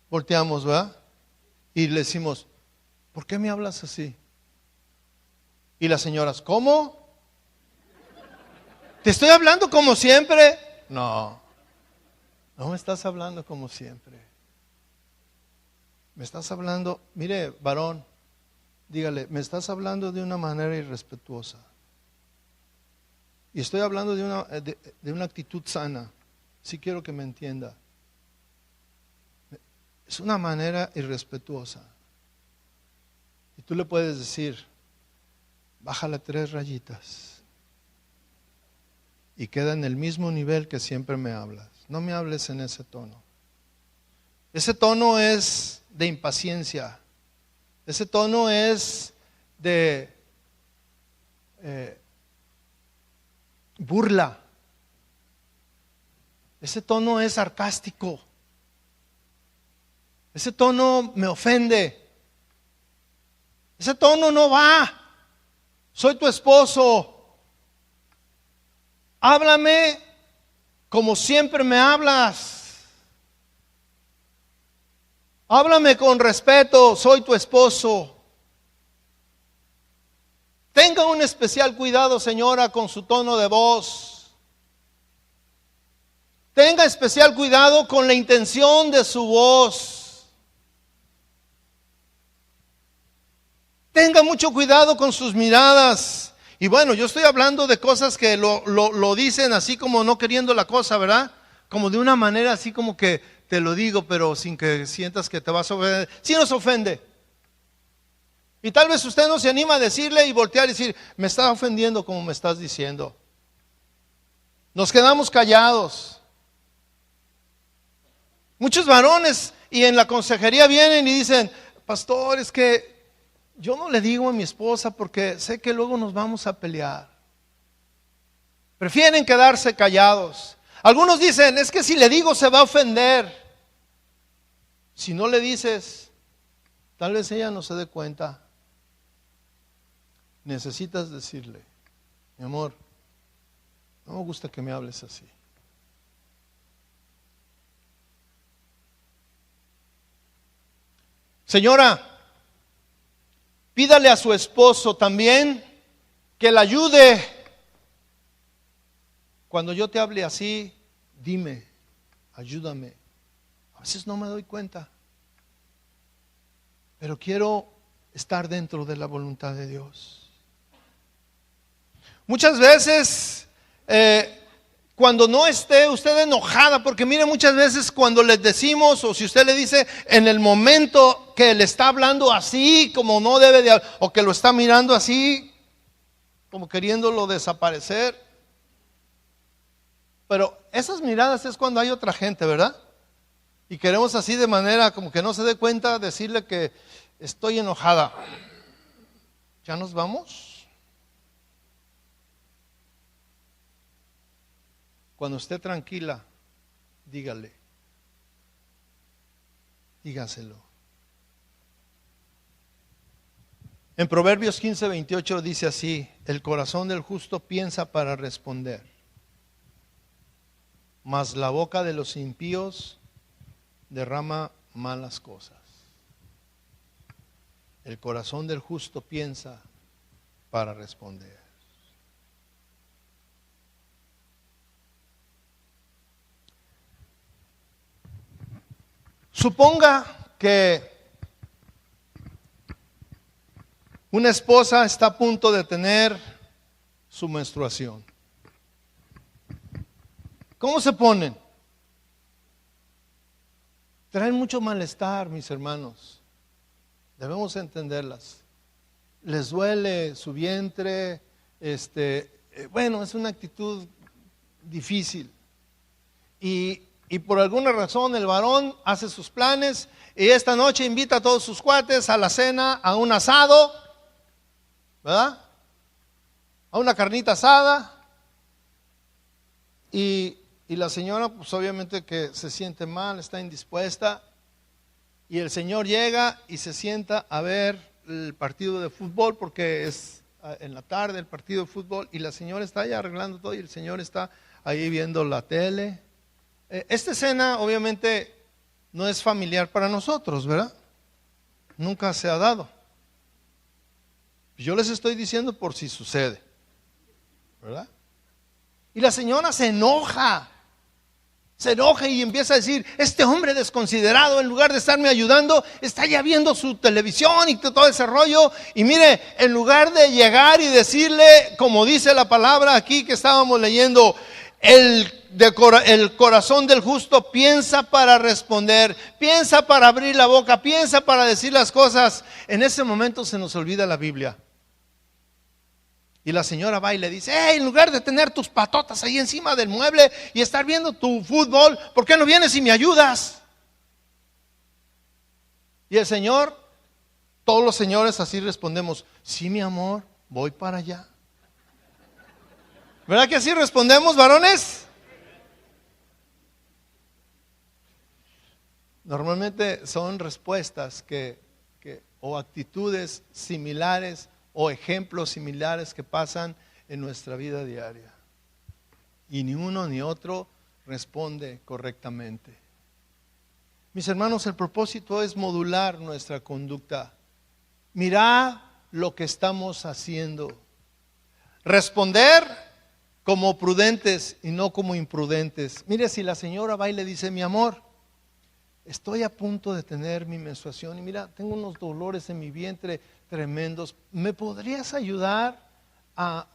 volteamos, ¿verdad? Y le decimos, ¿por qué me hablas así? Y las señoras, ¿cómo? ¿Te estoy hablando como siempre? No me estás hablando como siempre. Me estás hablando, mire, varón, dígale, me estás hablando de una manera irrespetuosa. Y estoy hablando de una actitud sana. Sí quiero que me entienda. Es una manera irrespetuosa. Y tú le puedes decir, bájale 3 rayitas. Y queda en el mismo nivel que siempre me hablas. No me hables en ese tono. Ese tono es de impaciencia. Ese tono es de burla. Ese tono es sarcástico. Ese tono me ofende. Ese tono no va. Soy tu esposo. Háblame como siempre me hablas. Háblame con respeto. Soy tu esposo. Tenga un especial cuidado, señora, con su tono de voz. Tenga especial cuidado con la intención de su voz. Tenga mucho cuidado con sus miradas. Y bueno, yo estoy hablando de cosas que lo dicen así como no queriendo la cosa, ¿verdad? Como de una manera así como que te lo digo, pero sin que sientas que te vas a ofender. Sí nos ofende. Y tal vez usted no se anima a decirle y voltear y decir, me está ofendiendo como me estás diciendo. Nos quedamos callados. Muchos varones y en la consejería vienen y dicen, pastor, es que yo no le digo a mi esposa porque sé que luego nos vamos a pelear. Prefieren quedarse callados. Algunos dicen, es que si le digo se va a ofender. Si no le dices, tal vez ella no se dé cuenta. Necesitas decirle, mi amor, no me gusta que me hables así. Señora, pídale a su esposo también que le ayude. Cuando yo te hable así, dime, ayúdame. A veces no me doy cuenta, pero quiero estar dentro de la voluntad de Dios. Muchas veces, cuando no esté usted enojada, porque mire, muchas veces cuando les decimos, o si usted le dice en el momento que le está hablando así, como no debe de, o que lo está mirando así, como queriéndolo desaparecer. Pero esas miradas es cuando hay otra gente, ¿verdad? Y queremos así de manera como que no se dé cuenta decirle que estoy enojada. ¿Ya nos vamos? Cuando esté tranquila, dígaselo. En Proverbios 15:28 dice así, el corazón del justo piensa para responder, mas la boca de los impíos derrama malas cosas. El corazón del justo piensa para responder. Suponga que una esposa está a punto de tener su menstruación. ¿Cómo se ponen? Traen mucho malestar, mis hermanos. Debemos entenderlas. Les duele su vientre, bueno, es una actitud difícil. Y por alguna razón el varón hace sus planes y esta noche invita a todos sus cuates a la cena, a un asado, ¿verdad? A una carnita asada. Y la señora pues obviamente que se siente mal, está indispuesta. Y el señor llega y se sienta a ver el partido de fútbol porque es en la tarde el partido de fútbol. Y la señora está ahí arreglando todo y el señor está ahí viendo la tele. Esta escena obviamente no es familiar para nosotros, ¿verdad? Nunca se ha dado. Yo les estoy diciendo por si sucede, ¿verdad? Y la señora se enoja y empieza a decir, este hombre desconsiderado, en lugar de estarme ayudando, está ya viendo su televisión y todo ese rollo. Y mire, en lugar de llegar y decirle, como dice la palabra aquí que estábamos leyendo, el corazón del justo piensa para responder, piensa para abrir la boca, piensa para decir las cosas. En ese momento se nos olvida la Biblia. Y la señora va y le dice, hey, en lugar de tener tus patotas ahí encima del mueble y estar viendo tu fútbol, ¿por qué no vienes y me ayudas? Y el señor, todos los señores así respondemos, sí, mi amor, voy para allá. ¿Verdad que así respondemos, varones? Normalmente son respuestas o actitudes similares o ejemplos similares que pasan en nuestra vida diaria. Y ni uno ni otro responde correctamente. Mis hermanos, el propósito es modular nuestra conducta. Mirad lo que estamos haciendo. Responder como prudentes y no como imprudentes. Mire, si la señora va y le dice, mi amor, estoy a punto de tener mi menstruación y mira, tengo unos dolores en mi vientre tremendos. ¿Me podrías ayudar a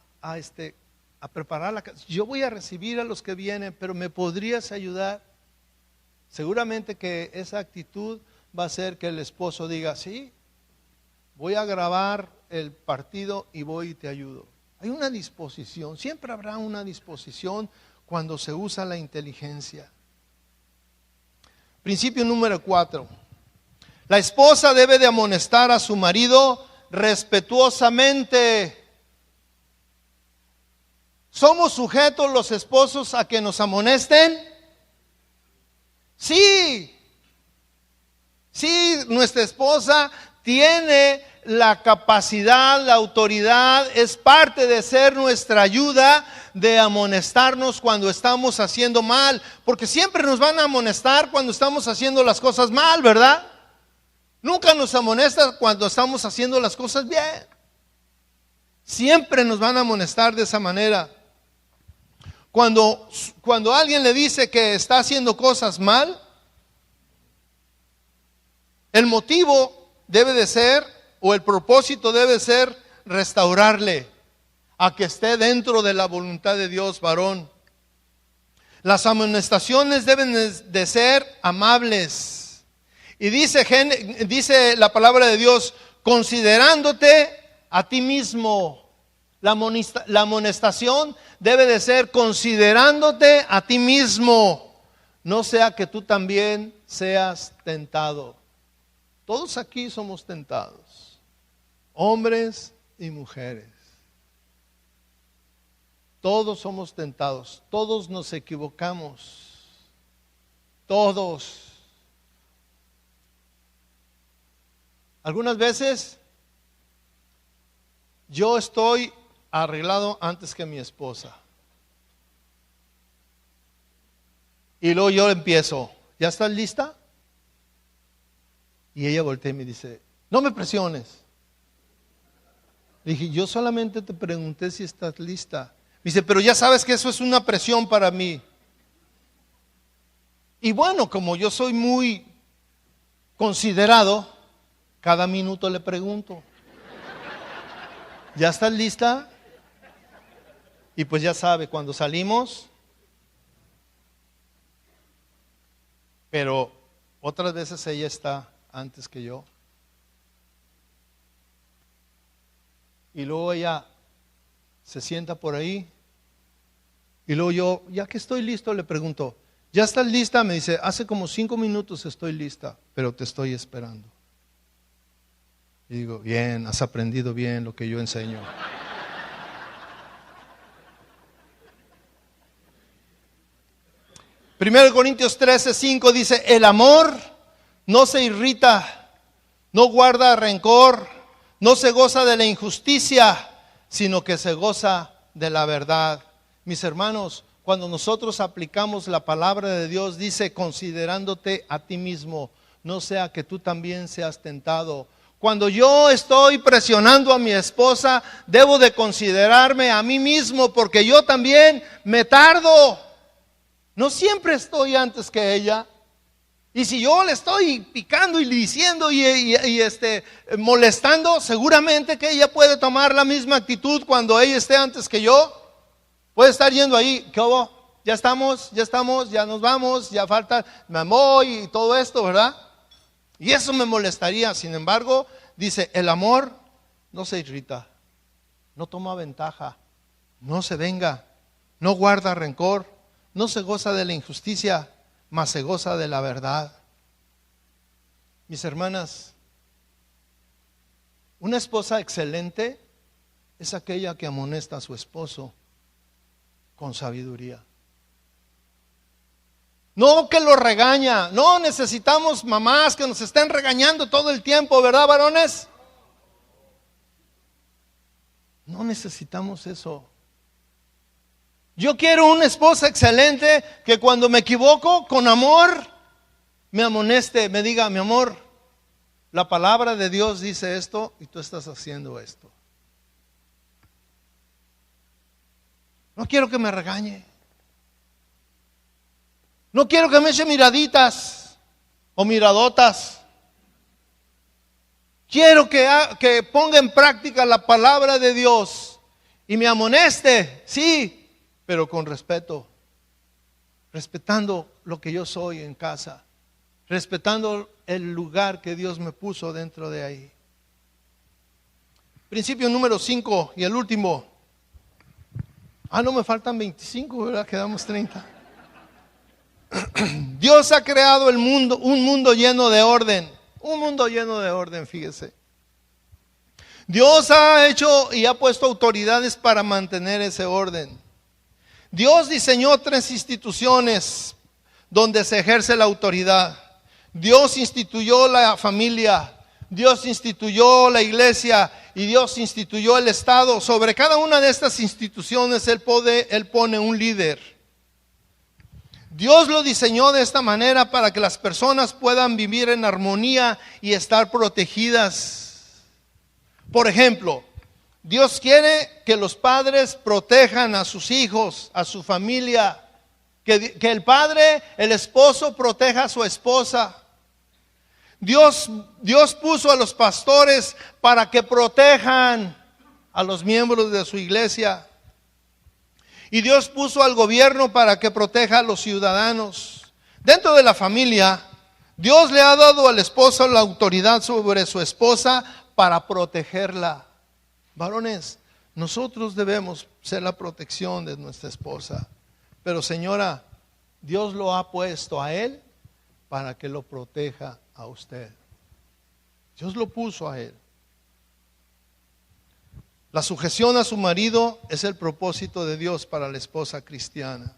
preparar la casa? Yo voy a recibir a los que vienen, pero ¿me podrías ayudar? Seguramente que esa actitud va a hacer que el esposo diga, sí, voy a grabar el partido y voy y te ayudo. Hay una disposición, siempre habrá una disposición cuando se usa la inteligencia. Principio número 4. La esposa debe de amonestar a su marido respetuosamente. ¿Somos sujetos los esposos a que nos amonesten? Sí. Sí, nuestra esposa tiene la capacidad, la autoridad, es parte de ser nuestra ayuda de amonestarnos cuando estamos haciendo mal, porque siempre nos van a amonestar cuando estamos haciendo las cosas mal, ¿verdad? Nunca nos amonestan cuando estamos haciendo las cosas bien. Siempre nos van a amonestar de esa manera. Cuando alguien le dice que está haciendo cosas mal, el motivo debe de ser, o el propósito debe ser restaurarle a que esté dentro de la voluntad de Dios, varón. Las amonestaciones deben de ser amables. Y dice la palabra de Dios, considerándote a ti mismo. La amonestación debe de ser considerándote a ti mismo. No sea que tú también seas tentado. Todos aquí somos tentados, hombres y mujeres. Todos somos tentados, todos nos equivocamos, todos. Algunas veces yo estoy arreglado antes que mi esposa. Y luego yo empiezo, ¿ya estás lista? Y ella voltea y me dice, no me presiones. Le dije, yo solamente te pregunté si estás lista. Me dice, pero ya sabes que eso es una presión para mí. Y bueno, como yo soy muy considerado, cada minuto le pregunto, ¿ya estás lista? Y pues ya sabe, cuando salimos, pero otras veces ella está antes que yo. Y luego ella se sienta por ahí. Y luego yo, ya que estoy listo, le pregunto, ¿ya estás lista? Me dice, hace como 5 minutos estoy lista, pero te estoy esperando. Y digo, bien, has aprendido bien lo que yo enseño. Primero Corintios 13:5 dice, el amor no se irrita, no guarda rencor, no se goza de la injusticia, sino que se goza de la verdad. Mis hermanos, cuando nosotros aplicamos la palabra de Dios, dice, considerándote a ti mismo, no sea que tú también seas tentado. Cuando yo estoy presionando a mi esposa, debo de considerarme a mí mismo, porque yo también me tardo. No siempre estoy antes que ella. Y si yo le estoy picando y diciendo y molestando, seguramente que ella puede tomar la misma actitud cuando ella esté antes que yo. Puede estar yendo ahí, ¿qué hubo? Ya estamos, ya nos vamos, ya falta, me voy y todo esto, ¿verdad? Y eso me molestaría. Sin embargo, dice, el amor no se irrita, no toma ventaja, no se venga, no guarda rencor, no se goza de la injusticia, mas se goza de la verdad. Mis hermanas, una esposa excelente es aquella que amonesta a su esposo con sabiduría. No que lo regaña. No necesitamos mamás que nos estén regañando todo el tiempo, ¿verdad, varones? No necesitamos eso. Yo quiero una esposa excelente que cuando me equivoco, con amor, me amoneste, me diga, mi amor, la palabra de Dios dice esto y tú estás haciendo esto. No quiero que me regañe. No quiero que me eche miraditas o miradotas. Quiero que ponga en práctica la palabra de Dios y me amoneste, sí, pero con respeto, respetando lo que yo soy en casa, respetando el lugar que Dios me puso dentro de ahí. Principio número 5 y el último. No me faltan 25, ¿verdad? Quedamos 30. Dios ha creado el mundo, un mundo lleno de orden. Un mundo lleno de orden, fíjese. Dios ha hecho y ha puesto autoridades para mantener ese orden. Dios diseñó 3 instituciones donde se ejerce la autoridad. Dios instituyó la familia, Dios instituyó la iglesia y Dios instituyó el Estado. Sobre cada una de estas instituciones Él pone un líder. Dios lo diseñó de esta manera para que las personas puedan vivir en armonía y estar protegidas. Por ejemplo, Dios quiere que los padres protejan a sus hijos, a su familia, que el padre, el esposo proteja a su esposa. Dios puso a los pastores para que protejan a los miembros de su iglesia. Y Dios puso al gobierno para que proteja a los ciudadanos. Dentro de la familia, Dios le ha dado al esposo la autoridad sobre su esposa para protegerla. Varones, nosotros debemos ser la protección de nuestra esposa. Pero señora, Dios lo ha puesto a él para que lo proteja a usted. Dios lo puso a él. La sujeción a su marido es el propósito de Dios para la esposa cristiana.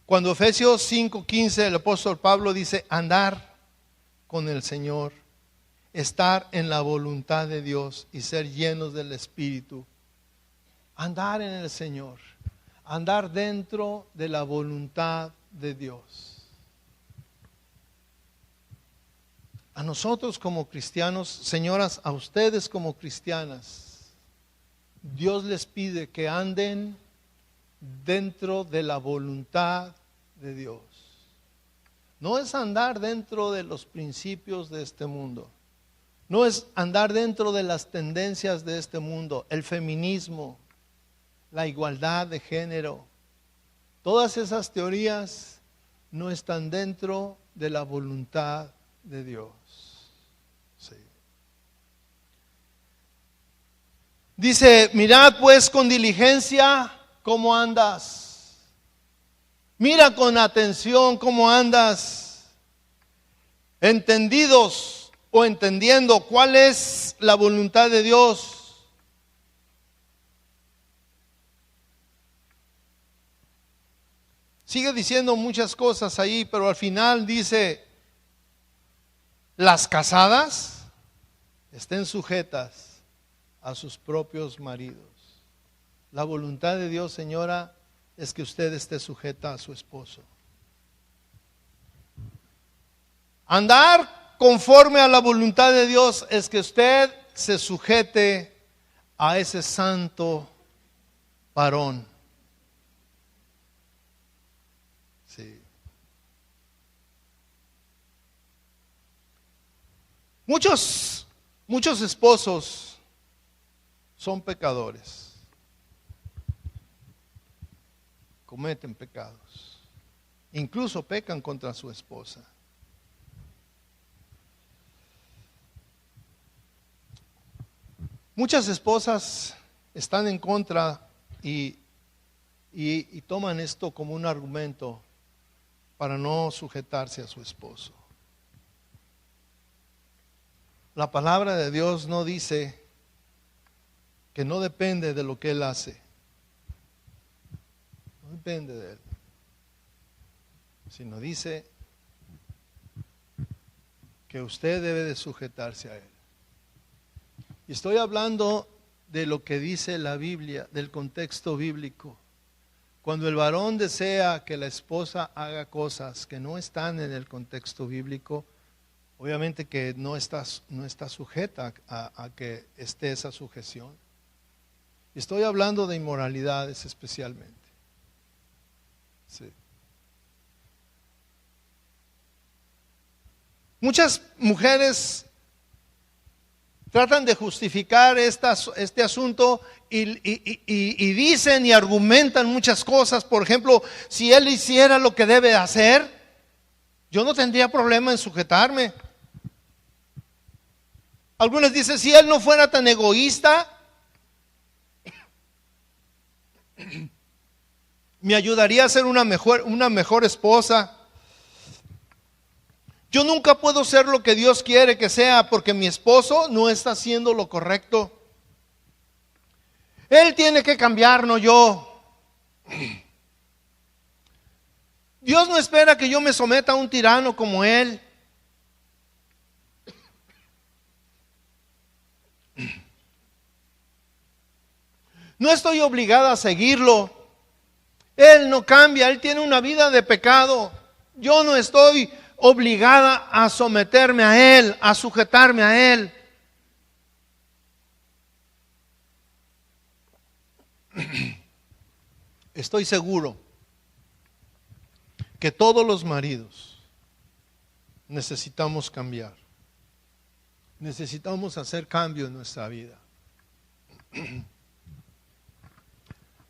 Cuando Efesios 5:15 el apóstol Pablo dice andar con el Señor, estar en la voluntad de Dios y ser llenos del Espíritu. Andar en el Señor, andar dentro de la voluntad de Dios. A nosotros como cristianos, señoras, a ustedes como cristianas, Dios les pide que anden dentro de la voluntad de Dios. No es andar dentro de los principios de este mundo. No es andar dentro de las tendencias de este mundo, el feminismo, la igualdad de género. Todas esas teorías no están dentro de la voluntad de Dios. Sí. Dice, mirad pues con diligencia cómo andas. Mira con atención cómo andas. Entendidos o entendiendo cuál es la voluntad de Dios. Sigue diciendo muchas cosas ahí, pero al final dice, las casadas estén sujetas a sus propios maridos. La voluntad de Dios, señora, es que usted esté sujeta a su esposo. Andar conforme a la voluntad de Dios es que usted se sujete a ese santo varón. Sí. Muchos esposos son pecadores. Cometen pecados. Incluso pecan contra su esposa. Muchas esposas están en contra y toman esto como un argumento para no sujetarse a su esposo. La palabra de Dios no dice que no depende de lo que él hace. No depende de él. sino dice que usted debe de sujetarse a él. Y estoy hablando de lo que dice la Biblia, del contexto bíblico. Cuando el varón desea que la esposa haga cosas que no están en el contexto bíblico, obviamente que no está sujeta a que esté esa sujeción. Estoy hablando de inmoralidades especialmente. Sí. Muchas mujeres tratan de justificar este asunto y dicen y argumentan muchas cosas. Por ejemplo, si él hiciera lo que debe hacer, yo no tendría problema en sujetarme. Algunos dicen, si él no fuera tan egoísta, me ayudaría a ser una mejor esposa. Yo nunca puedo ser lo que Dios quiere que sea porque mi esposo no está haciendo lo correcto. Él tiene que cambiar, no yo. Dios no espera que yo me someta a un tirano como él. No estoy obligada a seguirlo. Él no cambia, él tiene una vida de pecado. Yo no estoy obligada a someterme a él, a sujetarme a él. Estoy seguro que todos los maridos necesitamos cambiar. Necesitamos hacer cambio en nuestra vida.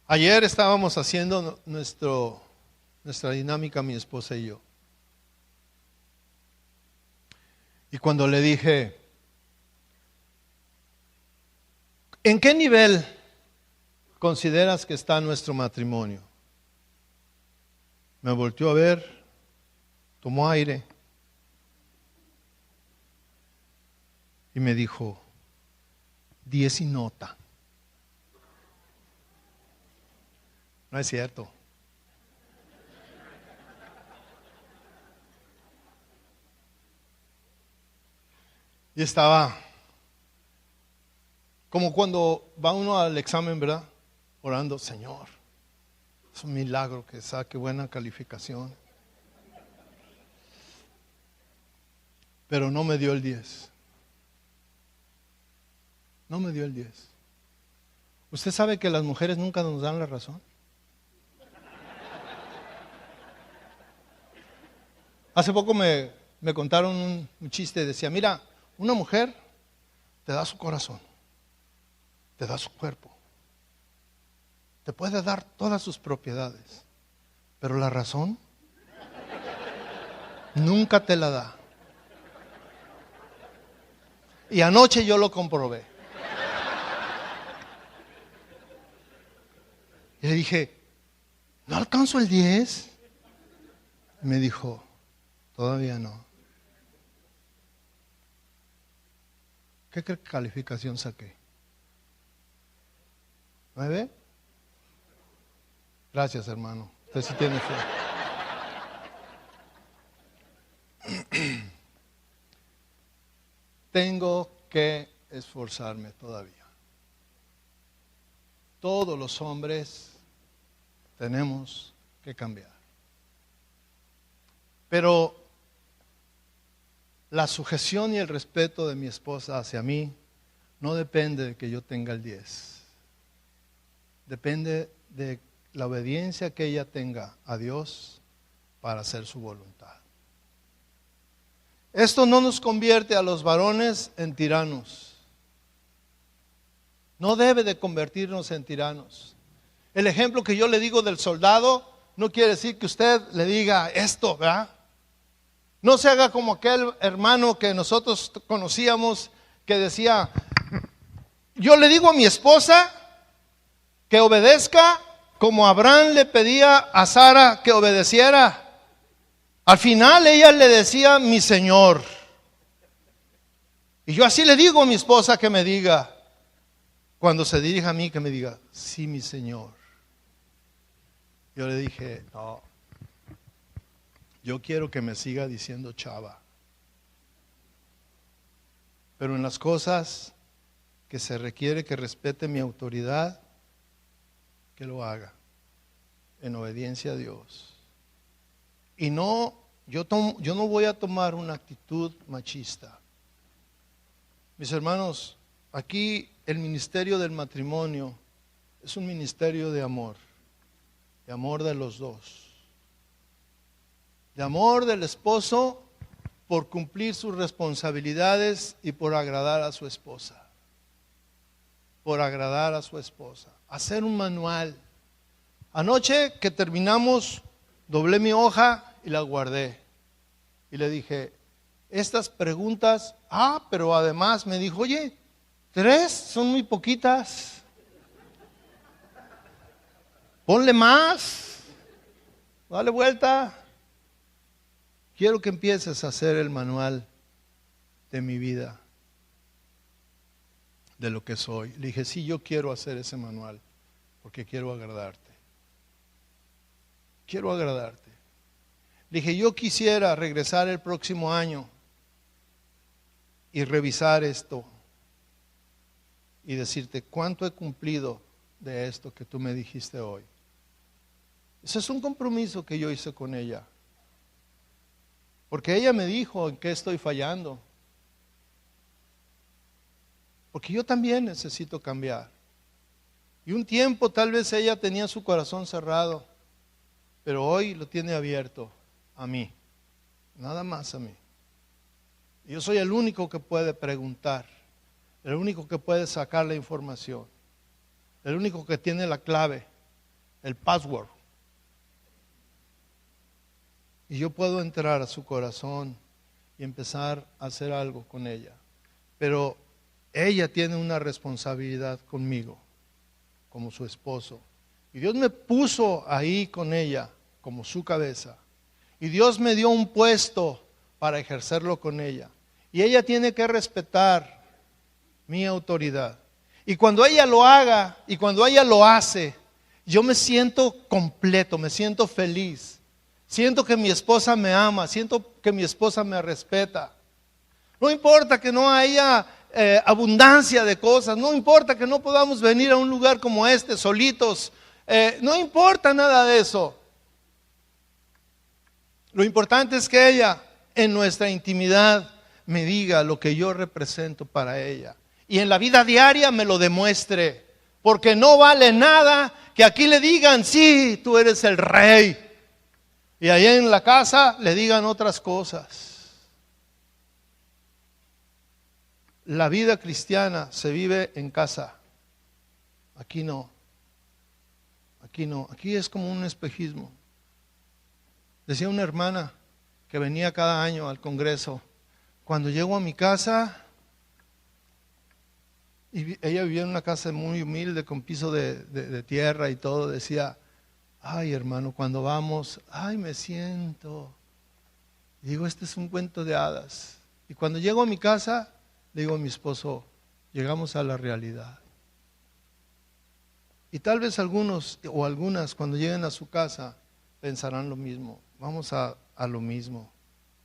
Ayer estábamos haciendo nuestra dinámica, mi esposa y yo. Y cuando le dije, ¿en qué nivel consideras que está nuestro matrimonio? Me volteó a ver, tomó aire y me dijo, 10 y nota. No es cierto. Y estaba como cuando va uno al examen, ¿verdad? Orando, Señor, es un milagro que saque buena calificación. Pero no me dio el 10. No me dio el 10. ¿Usted sabe que las mujeres nunca nos dan la razón? Hace poco me contaron un chiste, decía, mira, una mujer te da su corazón, te da su cuerpo, te puede dar todas sus propiedades, pero la razón nunca te la da. Y anoche yo lo comprobé. Y le dije, ¿no alcanzo el 10? Y me dijo, todavía no. ¿Qué calificación saqué? ¿9? Gracias, hermano. Usted sí tiene fe. Tengo que esforzarme todavía. Todos los hombres tenemos que cambiar. Pero la sujeción y el respeto de mi esposa hacia mí no depende de que yo tenga el 10. Depende de la obediencia que ella tenga a Dios para hacer su voluntad. Esto no nos convierte a los varones en tiranos. No debe de convertirnos en tiranos. El ejemplo que yo le digo del soldado no quiere decir que usted le diga esto, ¿verdad? No se haga como aquel hermano que nosotros conocíamos que decía, yo le digo a mi esposa que obedezca como Abraham le pedía a Sara que obedeciera. Al final ella le decía, mi Señor. Y yo así le digo a mi esposa que me diga, cuando se dirija a mí, que me diga, sí, mi Señor. Yo le dije, no, Yo quiero que me siga diciendo chava. Pero en las cosas que se requiere que respete mi autoridad, que lo haga en obediencia a Dios. Y no, yo no voy a tomar una actitud machista. Mis hermanos, aquí el ministerio del matrimonio es un ministerio de amor de los dos. De amor del esposo por cumplir sus responsabilidades y por agradar a su esposa. Por agradar a su esposa. Hacer un manual. Anoche que terminamos, doblé mi hoja y la guardé. Y le dije, estas preguntas, pero además me dijo, oye, 3 son muy poquitas. Ponle más. Dale vuelta. Quiero que empieces a hacer el manual de mi vida, de lo que soy. Le dije, sí, yo quiero hacer ese manual, porque quiero agradarte. Quiero agradarte. Le dije, yo quisiera regresar el próximo año y revisar esto y decirte cuánto he cumplido de esto que tú me dijiste hoy. Ese es un compromiso que yo hice con ella. Porque ella me dijo en qué estoy fallando. Porque yo también necesito cambiar. Y un tiempo tal vez ella tenía su corazón cerrado, pero hoy lo tiene abierto a mí. Nada más a mí. Yo soy el único que puede preguntar, el único que puede sacar la información, el único que tiene la clave, el password. Y yo puedo entrar a su corazón y empezar a hacer algo con ella. Pero ella tiene una responsabilidad conmigo, como su esposo. Y Dios me puso ahí con ella, como su cabeza. Y Dios me dio un puesto para ejercerlo con ella. Y ella tiene que respetar mi autoridad. Y cuando ella lo haga, y cuando ella lo hace, yo me siento completo, me siento feliz. Siento que mi esposa me ama, siento que mi esposa me respeta. No importa que no haya abundancia de cosas, no importa que no podamos venir a un lugar como este solitos, no importa nada de eso. Lo importante es que ella en nuestra intimidad me diga lo que yo represento para ella. Y en la vida diaria me lo demuestre. Porque no vale nada que aquí le digan, sí, tú eres el rey. Y allá en la casa le digan otras cosas. La vida cristiana se vive en casa. Aquí no. Aquí no. Aquí es como un espejismo. Decía una hermana que venía cada año al congreso. Cuando llego a mi casa, y ella vivía en una casa muy humilde con piso de tierra y todo, decía, ay hermano, cuando vamos, ay me siento. Y digo, este es un cuento de hadas. Y cuando llego a mi casa, le digo a mi esposo, llegamos a la realidad. Y tal vez algunos o algunas cuando lleguen a su casa pensarán lo mismo, vamos a lo mismo.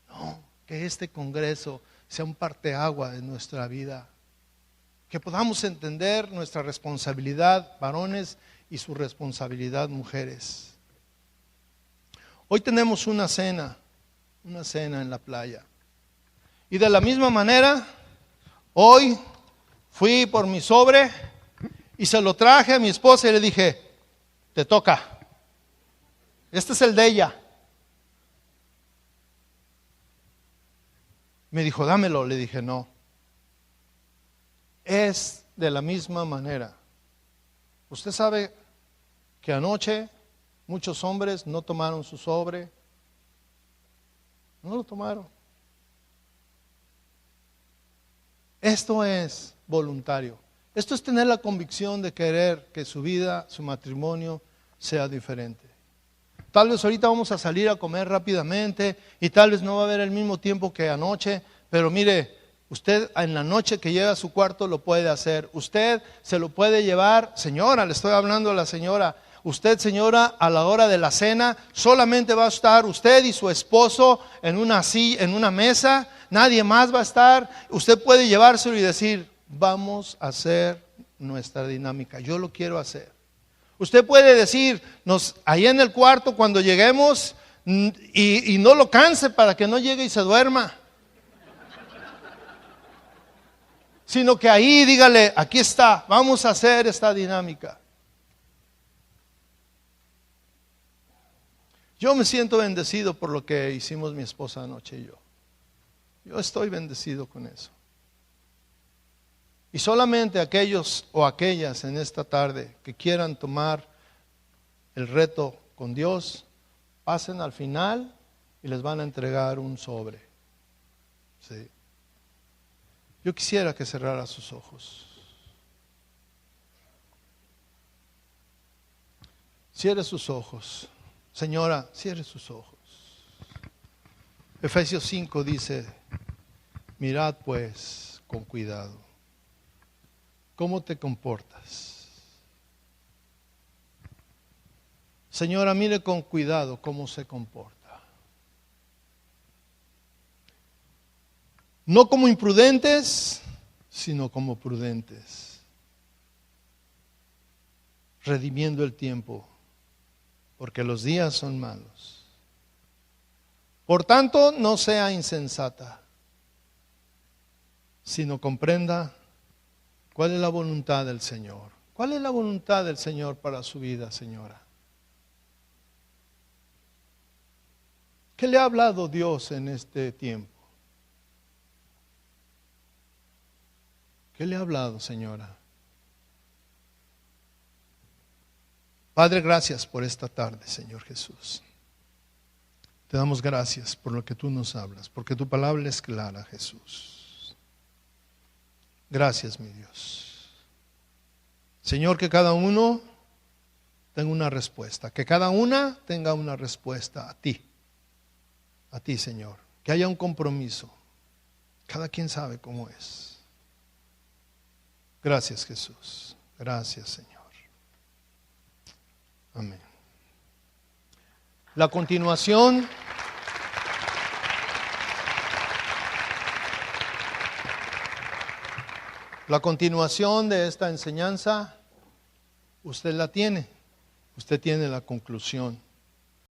No, que este congreso sea un parteagua de nuestra vida. Que podamos entender nuestra responsabilidad, varones, y su responsabilidad, mujeres. Hoy tenemos una cena en la playa. Y de la misma manera, hoy fui por mi sobre y se lo traje a mi esposa y le dije, te toca. Este es el de ella. Me dijo, dámelo. Le dije, no. Es de la misma manera. Usted sabe que anoche muchos hombres no tomaron su sobre. No lo tomaron. Esto es voluntario. Esto es tener la convicción de querer que su vida, su matrimonio sea diferente. Tal vez ahorita vamos a salir a comer rápidamente y tal vez no va a haber el mismo tiempo que anoche, pero mire, usted en la noche que llega a su cuarto lo puede hacer. Usted se lo puede llevar, señora, le estoy hablando a la señora. Usted, señora, a la hora de la cena, solamente va a estar usted y su esposo en una silla, en una mesa. Nadie más va a estar. Usted puede llevárselo y decir, vamos a hacer nuestra dinámica. Yo lo quiero hacer. Usted puede decir, ahí en el cuarto cuando lleguemos, y no lo canse para que no llegue y se duerma. Sino que ahí dígale, aquí está, vamos a hacer esta dinámica. Yo me siento bendecido por lo que hicimos mi esposa anoche y yo. Yo estoy bendecido con eso. Y solamente aquellos o aquellas en esta tarde que quieran tomar el reto con Dios, pasen al final y les van a entregar un sobre. Sí. Yo quisiera que cerrara sus ojos. Cierre sus ojos. Señora, cierre sus ojos. Efesios 5 dice, mirad pues con cuidado cómo te comportas. Señora, mire con cuidado cómo se comporta. No como imprudentes, sino como prudentes. Redimiendo el tiempo, porque los días son malos. Por tanto, no sea insensata, sino comprenda cuál es la voluntad del Señor. ¿Cuál es la voluntad del Señor para su vida, señora? ¿Qué le ha hablado Dios en este tiempo? ¿Qué le ha hablado, señora? Padre, gracias por esta tarde, Señor Jesús. Te damos gracias por lo que tú nos hablas, porque tu palabra es clara, Jesús. Gracias, mi Dios. Señor, que cada uno tenga una respuesta, que cada una tenga una respuesta a ti, Señor. Que haya un compromiso. Cada quien sabe cómo es. Gracias, Jesús. Gracias, Señor. Amén. La continuación de esta enseñanza, usted la tiene. Usted tiene la conclusión.